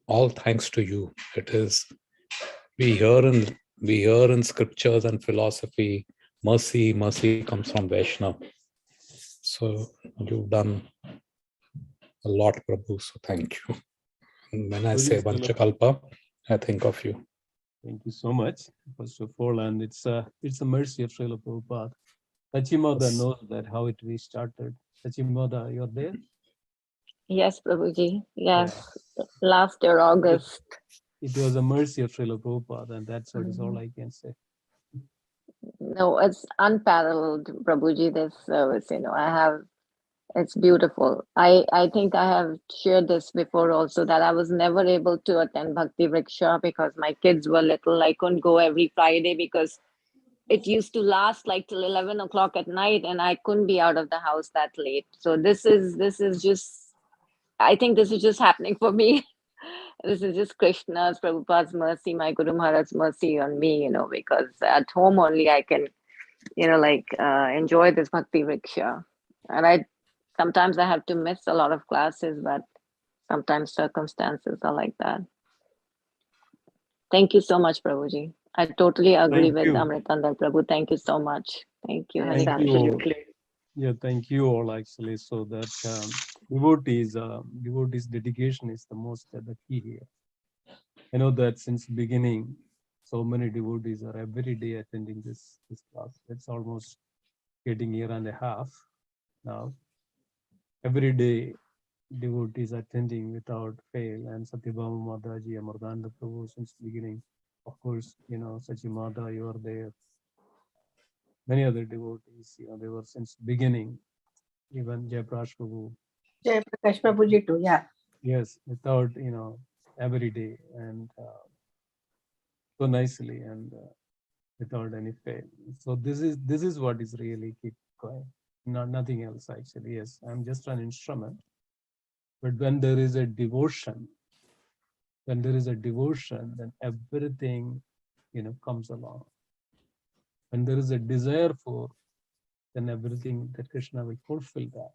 all thanks to you. It is, we hear in scriptures and philosophy, mercy comes from Vaishnava. So you've done a lot, Prabhu. So thank you. And when I say Vanchakalpa, I think of you. Thank you so much, first of all, and it's a mercy of Srila Prabhupada. Sachimada knows that how it restarted. Sachimada, you're there? Yes, Prabhuji. Yes, last year, August. It was a mercy of Srila Prabhupada, and that's what is all I can say. No, it's unparalleled, Prabhuji, this service, it's beautiful. I think I have shared this before also, that I was never able to attend Bhakti Vriksha because my kids were little. I couldn't go every Friday because it used to last like till 11 o'clock at night and I couldn't be out of the house that late. So this is just, I think this is just happening for me. This is just Krishna's, Prabhupada's mercy, my Guru Maharaj's mercy on me, because at home only I can, enjoy this Bhakti Vriksha. And sometimes I have to miss a lot of classes, but sometimes circumstances are like that. Thank you so much, Prabhuji. I totally agree with Amritandar Prabhu. Thank you so much. Thank you. Thank you. Yeah, thank you all actually. So that devotees dedication is the key here. I know that since beginning, so many devotees are every day attending this class. It's almost getting a year and a half now. Every day, devotees attending without fail, and Satyabhama Mataji, Amardanda Prabhu since beginning. Of course, Sachimada, you are there. Many other devotees, they were since beginning. Even Jayaprakash Prabhu. Jayaprakash Prabhuji too, yeah. Yes, without, every day and so nicely and without any fail. So this is what is really keep going. Nothing else actually. Yes, I'm just an instrument. But when there is a devotion, then everything, comes along. When there is a desire for, then everything that Krishna will fulfill that.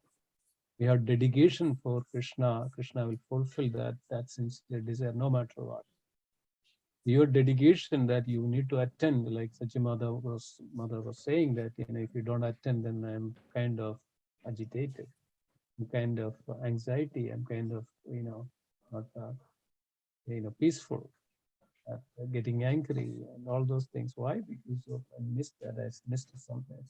We have dedication for Krishna. Krishna will fulfill that sincere desire, no matter what. Your dedication that you need to attend, like Sachimada mother was saying that, if you don't attend, then I'm kind of agitated, I'm kind of anxiety, I'm kind of, not, peaceful, getting angry and all those things. Why? Because I missed that, I missed something.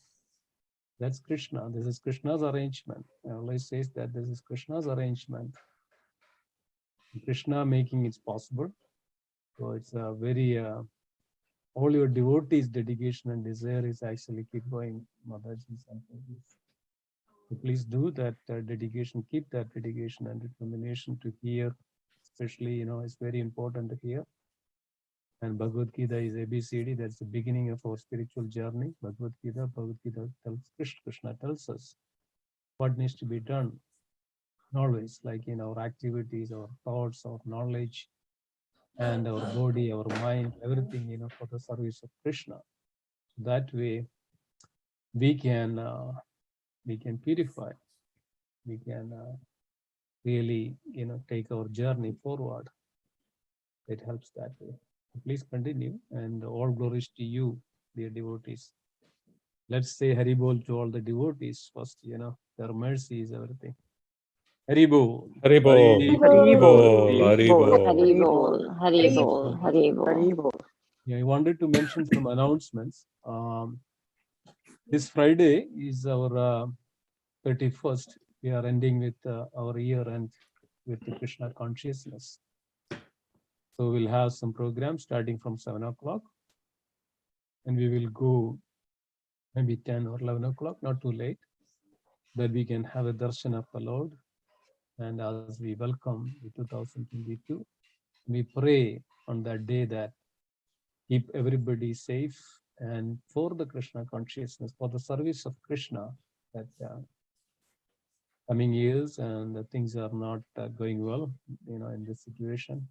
That's Krishna. This is Krishna's arrangement. I always says that this is Krishna's arrangement. Krishna making it possible. So it's a very, all your devotees' dedication and desire is actually keep going, Mataji's and Prabhu's. So please do that dedication, keep that dedication and determination to hear, especially, it's very important to hear. And Bhagavad Gita is ABCD, that's the beginning of our spiritual journey. Bhagavad Gita tells Krishna tells us what needs to be done. Always, like in our activities, our thoughts, our knowledge, and our body, our mind, everything, for the service of Krishna. That way, we can purify, we can really, take our journey forward. It helps that way. So please continue, and all glories to you, dear devotees. Let's say Hari Bol to all the devotees first. Their mercy is everything. Hari Bol. Hari Bol. Hari Bol. Hari Bol. Hari Bol. Hari Bol. Hari Bol. Yeah, I wanted to mention some announcements. This Friday is our 31st. We are ending with our year and with the Krishna consciousness. So we'll have some programs starting from 7 o'clock. And we will go maybe 10 or 11 o'clock, not too late, that we can have a darshan of the Lord. And as we welcome the 2022, we pray on that day that keep everybody safe and for the Krishna consciousness, for the service of Krishna, that coming years and things are not going well, in this situation.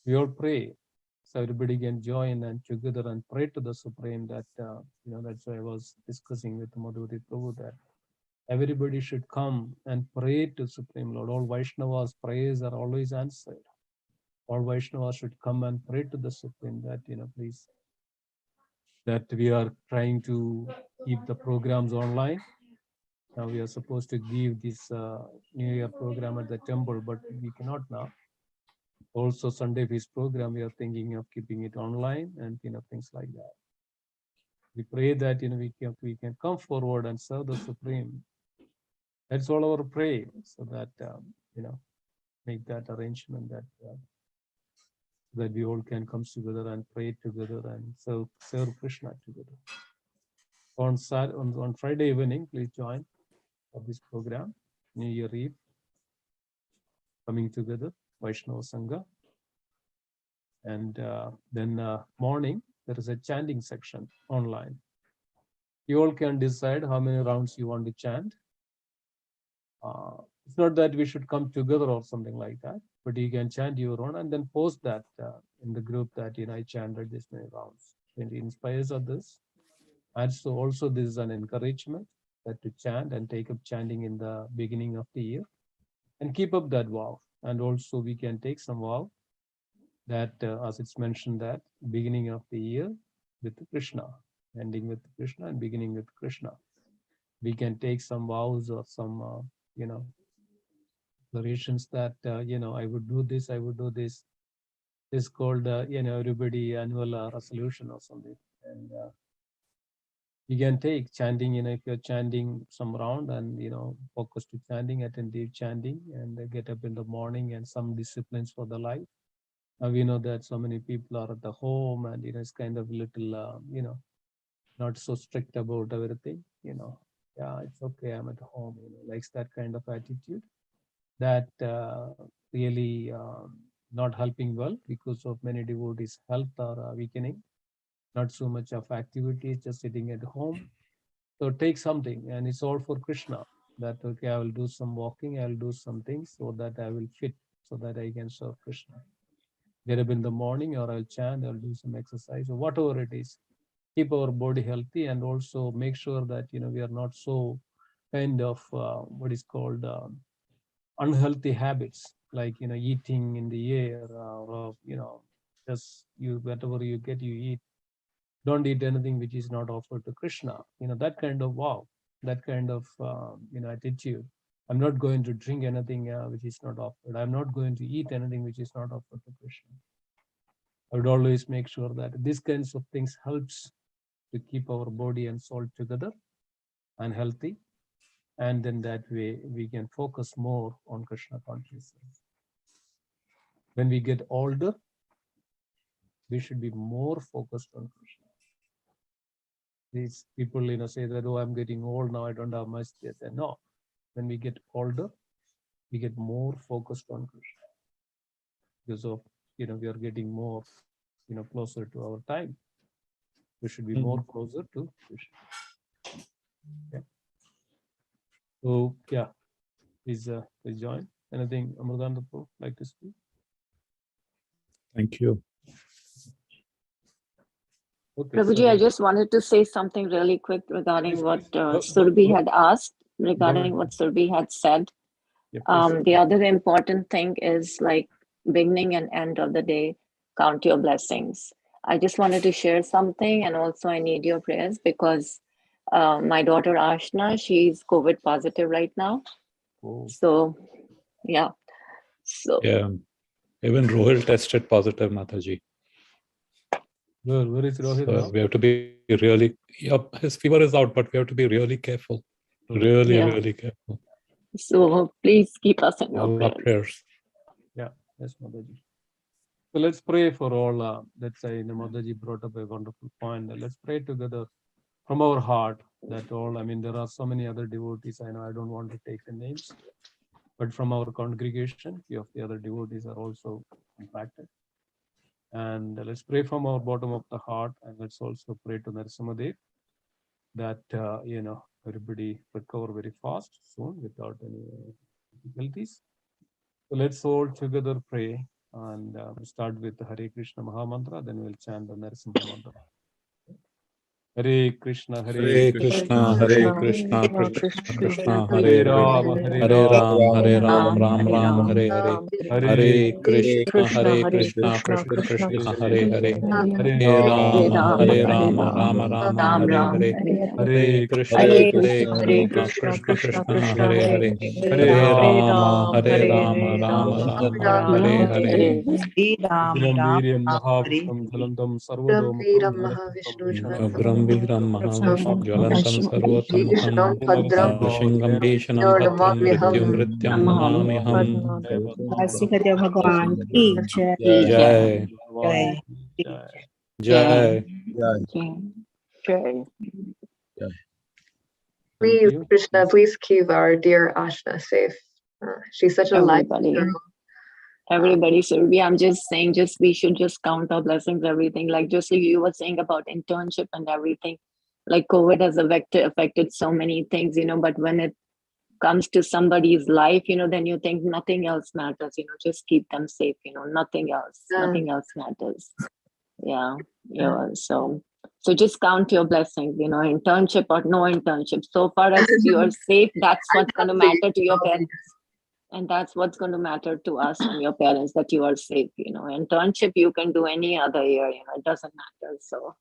We all pray so everybody can join and together and pray to the Supreme. That that's why I was discussing with Madhuri Prabhu that everybody should come and pray to Supreme Lord. All Vaishnavas' prayers are always answered. All Vaishnavas should come and pray to the Supreme that, please, that we are trying to keep the programs online. Now we are supposed to give this New Year program at the temple, but we cannot now. Also, Sunday feast program, we are thinking of keeping it online and things like that. We pray that we can come forward and serve the Supreme. That's all our prayer, so that make that arrangement that that we all can come together and pray together and serve Krishna together. On Friday evening, please join for this program, New Year Eve, coming together, Vaishnava Sangha. And then morning, there is a chanting section online. You all can decide how many rounds you want to chant. It's not that we should come together or something like that, but you can chant your own and then post that in the group that I chanted this many rounds. It inspires others. And so also this is an encouragement that to chant and take up chanting in the beginning of the year and keep up that vow. And also we can take some vow that as it's mentioned that beginning of the year with Krishna, ending with Krishna and beginning with Krishna. We can take some vows or some, declarations that, I would do this, I would do this. It's called, everybody annual resolution or something. And you can take chanting, if you're chanting some round and, focus to chanting, attentive chanting, and get up in the morning and some disciplines for the life. Now we know that so many people are at the home and, it's kind of little, not so strict about everything, yeah, it's okay, I'm at home, likes that kind of attitude. That really not helping well because of many devotees' health are weakening. Not so much of activities, just sitting at home. So take something, and it's all for Krishna. That okay, I will do some walking, I will do some things so that I will fit, so that I can serve Krishna. Get up in the morning, or I'll chant, I'll do some exercise, or whatever it is. Keep our body healthy, and also make sure that we are not so kind of what is called unhealthy habits, like eating in the air, or just whatever you get, you eat. Don't eat anything which is not offered to Krishna. That kind of vow, that kind of attitude. I'm not going to drink anything which is not offered. I'm not going to eat anything which is not offered to Krishna. I would always make sure that these kinds of things helps to keep our body and soul together and healthy. And then that way we can focus more on Krishna consciousness. When we get older, we should be more focused on Krishna. These people, say that, oh, I'm getting old now, I don't have much. They say, no. When we get older, we get more focused on Krishna. Because of, we are getting more, closer to our time. We should be more closer to Krishna. Yeah. So, yeah, please join. Anything, Amrudananda like to speak? Thank you. Okay, Prabhuji, I just wanted to say something really quick regarding what Surabhi had asked, regarding what Surabhi had said. Yeah, the other important thing is like beginning and end of the day, count your blessings. I just wanted to share something, and also I need your prayers because my daughter Ashna, she's COVID positive right now. Oh. So, yeah. So yeah, even Rohil tested positive, Mataji. Where is Rohit now? We have to be really, his fever is out, but we have to be really careful. Really careful. So please keep us in your prayers. Yeah, yes, Mataji. So let's pray for all. Let's say Mataji brought up a wonderful point. Let's pray together from our heart that all, there are so many other devotees. I know I don't want to take the names, but from our congregation, few of the other devotees are also impacted. And let's pray from our bottom of the heart, and let's also pray to Narasimhadev that everybody recover very fast soon without any difficulties. So let's all together pray, and we'll start with the Hare Krishna Maha Mantra, then we'll chant the Narasimha Mantra. Hare Krishna, Hare Krishna, Hare Krishna, Krishna Krishna, Hare Hare, Hare Ram, Ram Ram, Hare Hare. Hare Krishna, Hare Krishna, Krishna Krishna, Hare Hare. Hare Rama, Rama Rama, Hare Hare. Hare Krishna, Krishna Krishna, Hare Hare. Hare Rama, Rama Rama, Hare Hare. Veeram Mahavishnu Jalandam Sarvodom Veeram Mahavishnu Ugram Viram Mahavishnu Jwalantam Sarvotamaham Bhadram Nrishingam Bhishanam Bhadram Mrityum Namamiham. Vasikadeva Bhagwan ki jai. Jai. Jai. Jai. Jai. Please, Krishna, please keep our dear Ashna safe. She's such a light girl. Everybody, Surabhi, I'm just saying, we should just count our blessings, everything. Like just like you were saying about internship and everything. Like COVID has affected so many things, but when it comes to somebody's life, then you think nothing else matters. Just keep them safe. Nothing else matters. Yeah. So just count your blessings. Internship or no internship. So far as you are safe, that's what's going to matter to your parents. And that's what's going to matter to us and your parents, that you are safe. Internship you can do any other year. It doesn't matter. So,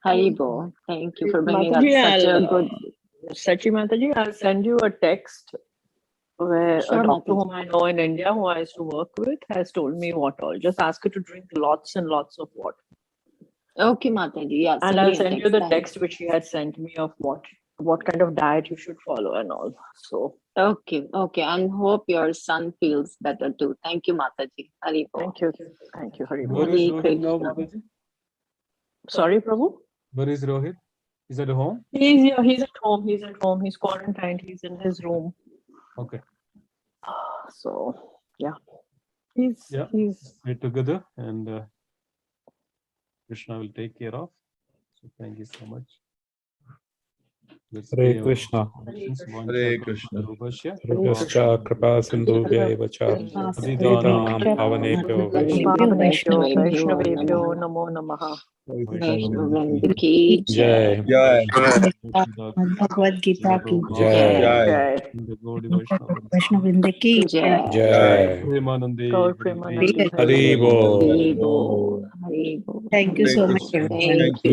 Haribo, thank you for bringing up such a good. Sachi Mataji, I'll send you a text where a doctor whom I know in India, who I used to work with, has told me what all. Just ask her to drink lots and lots of water. Okay, Mataji. Yeah, and I'll send you the text which she had sent me of what kind of diet you should follow and all. So okay, and hope your son feels better too. Thank you, Mataji. Haribo. Thank you, Haribo. Where is Rohit now, Mataji? Sorry, Prabhu. Where is Rohit? Is at home? He's at home. He's quarantined. He's in his room. Okay. So yeah, he's we're together, and Krishna will take care of. So thank you so much. Hare Krishna. Hare Krishna. Krishna Kripa Sindhubhya eva cha Patitanam Pavanebhyo Vaishnavebhyo Namo Namaha. Jai. Bhagavad Gita ki Jai. Vaishnavrinda ki Jai. Haribo. Thank you so much, everyone. Thank you.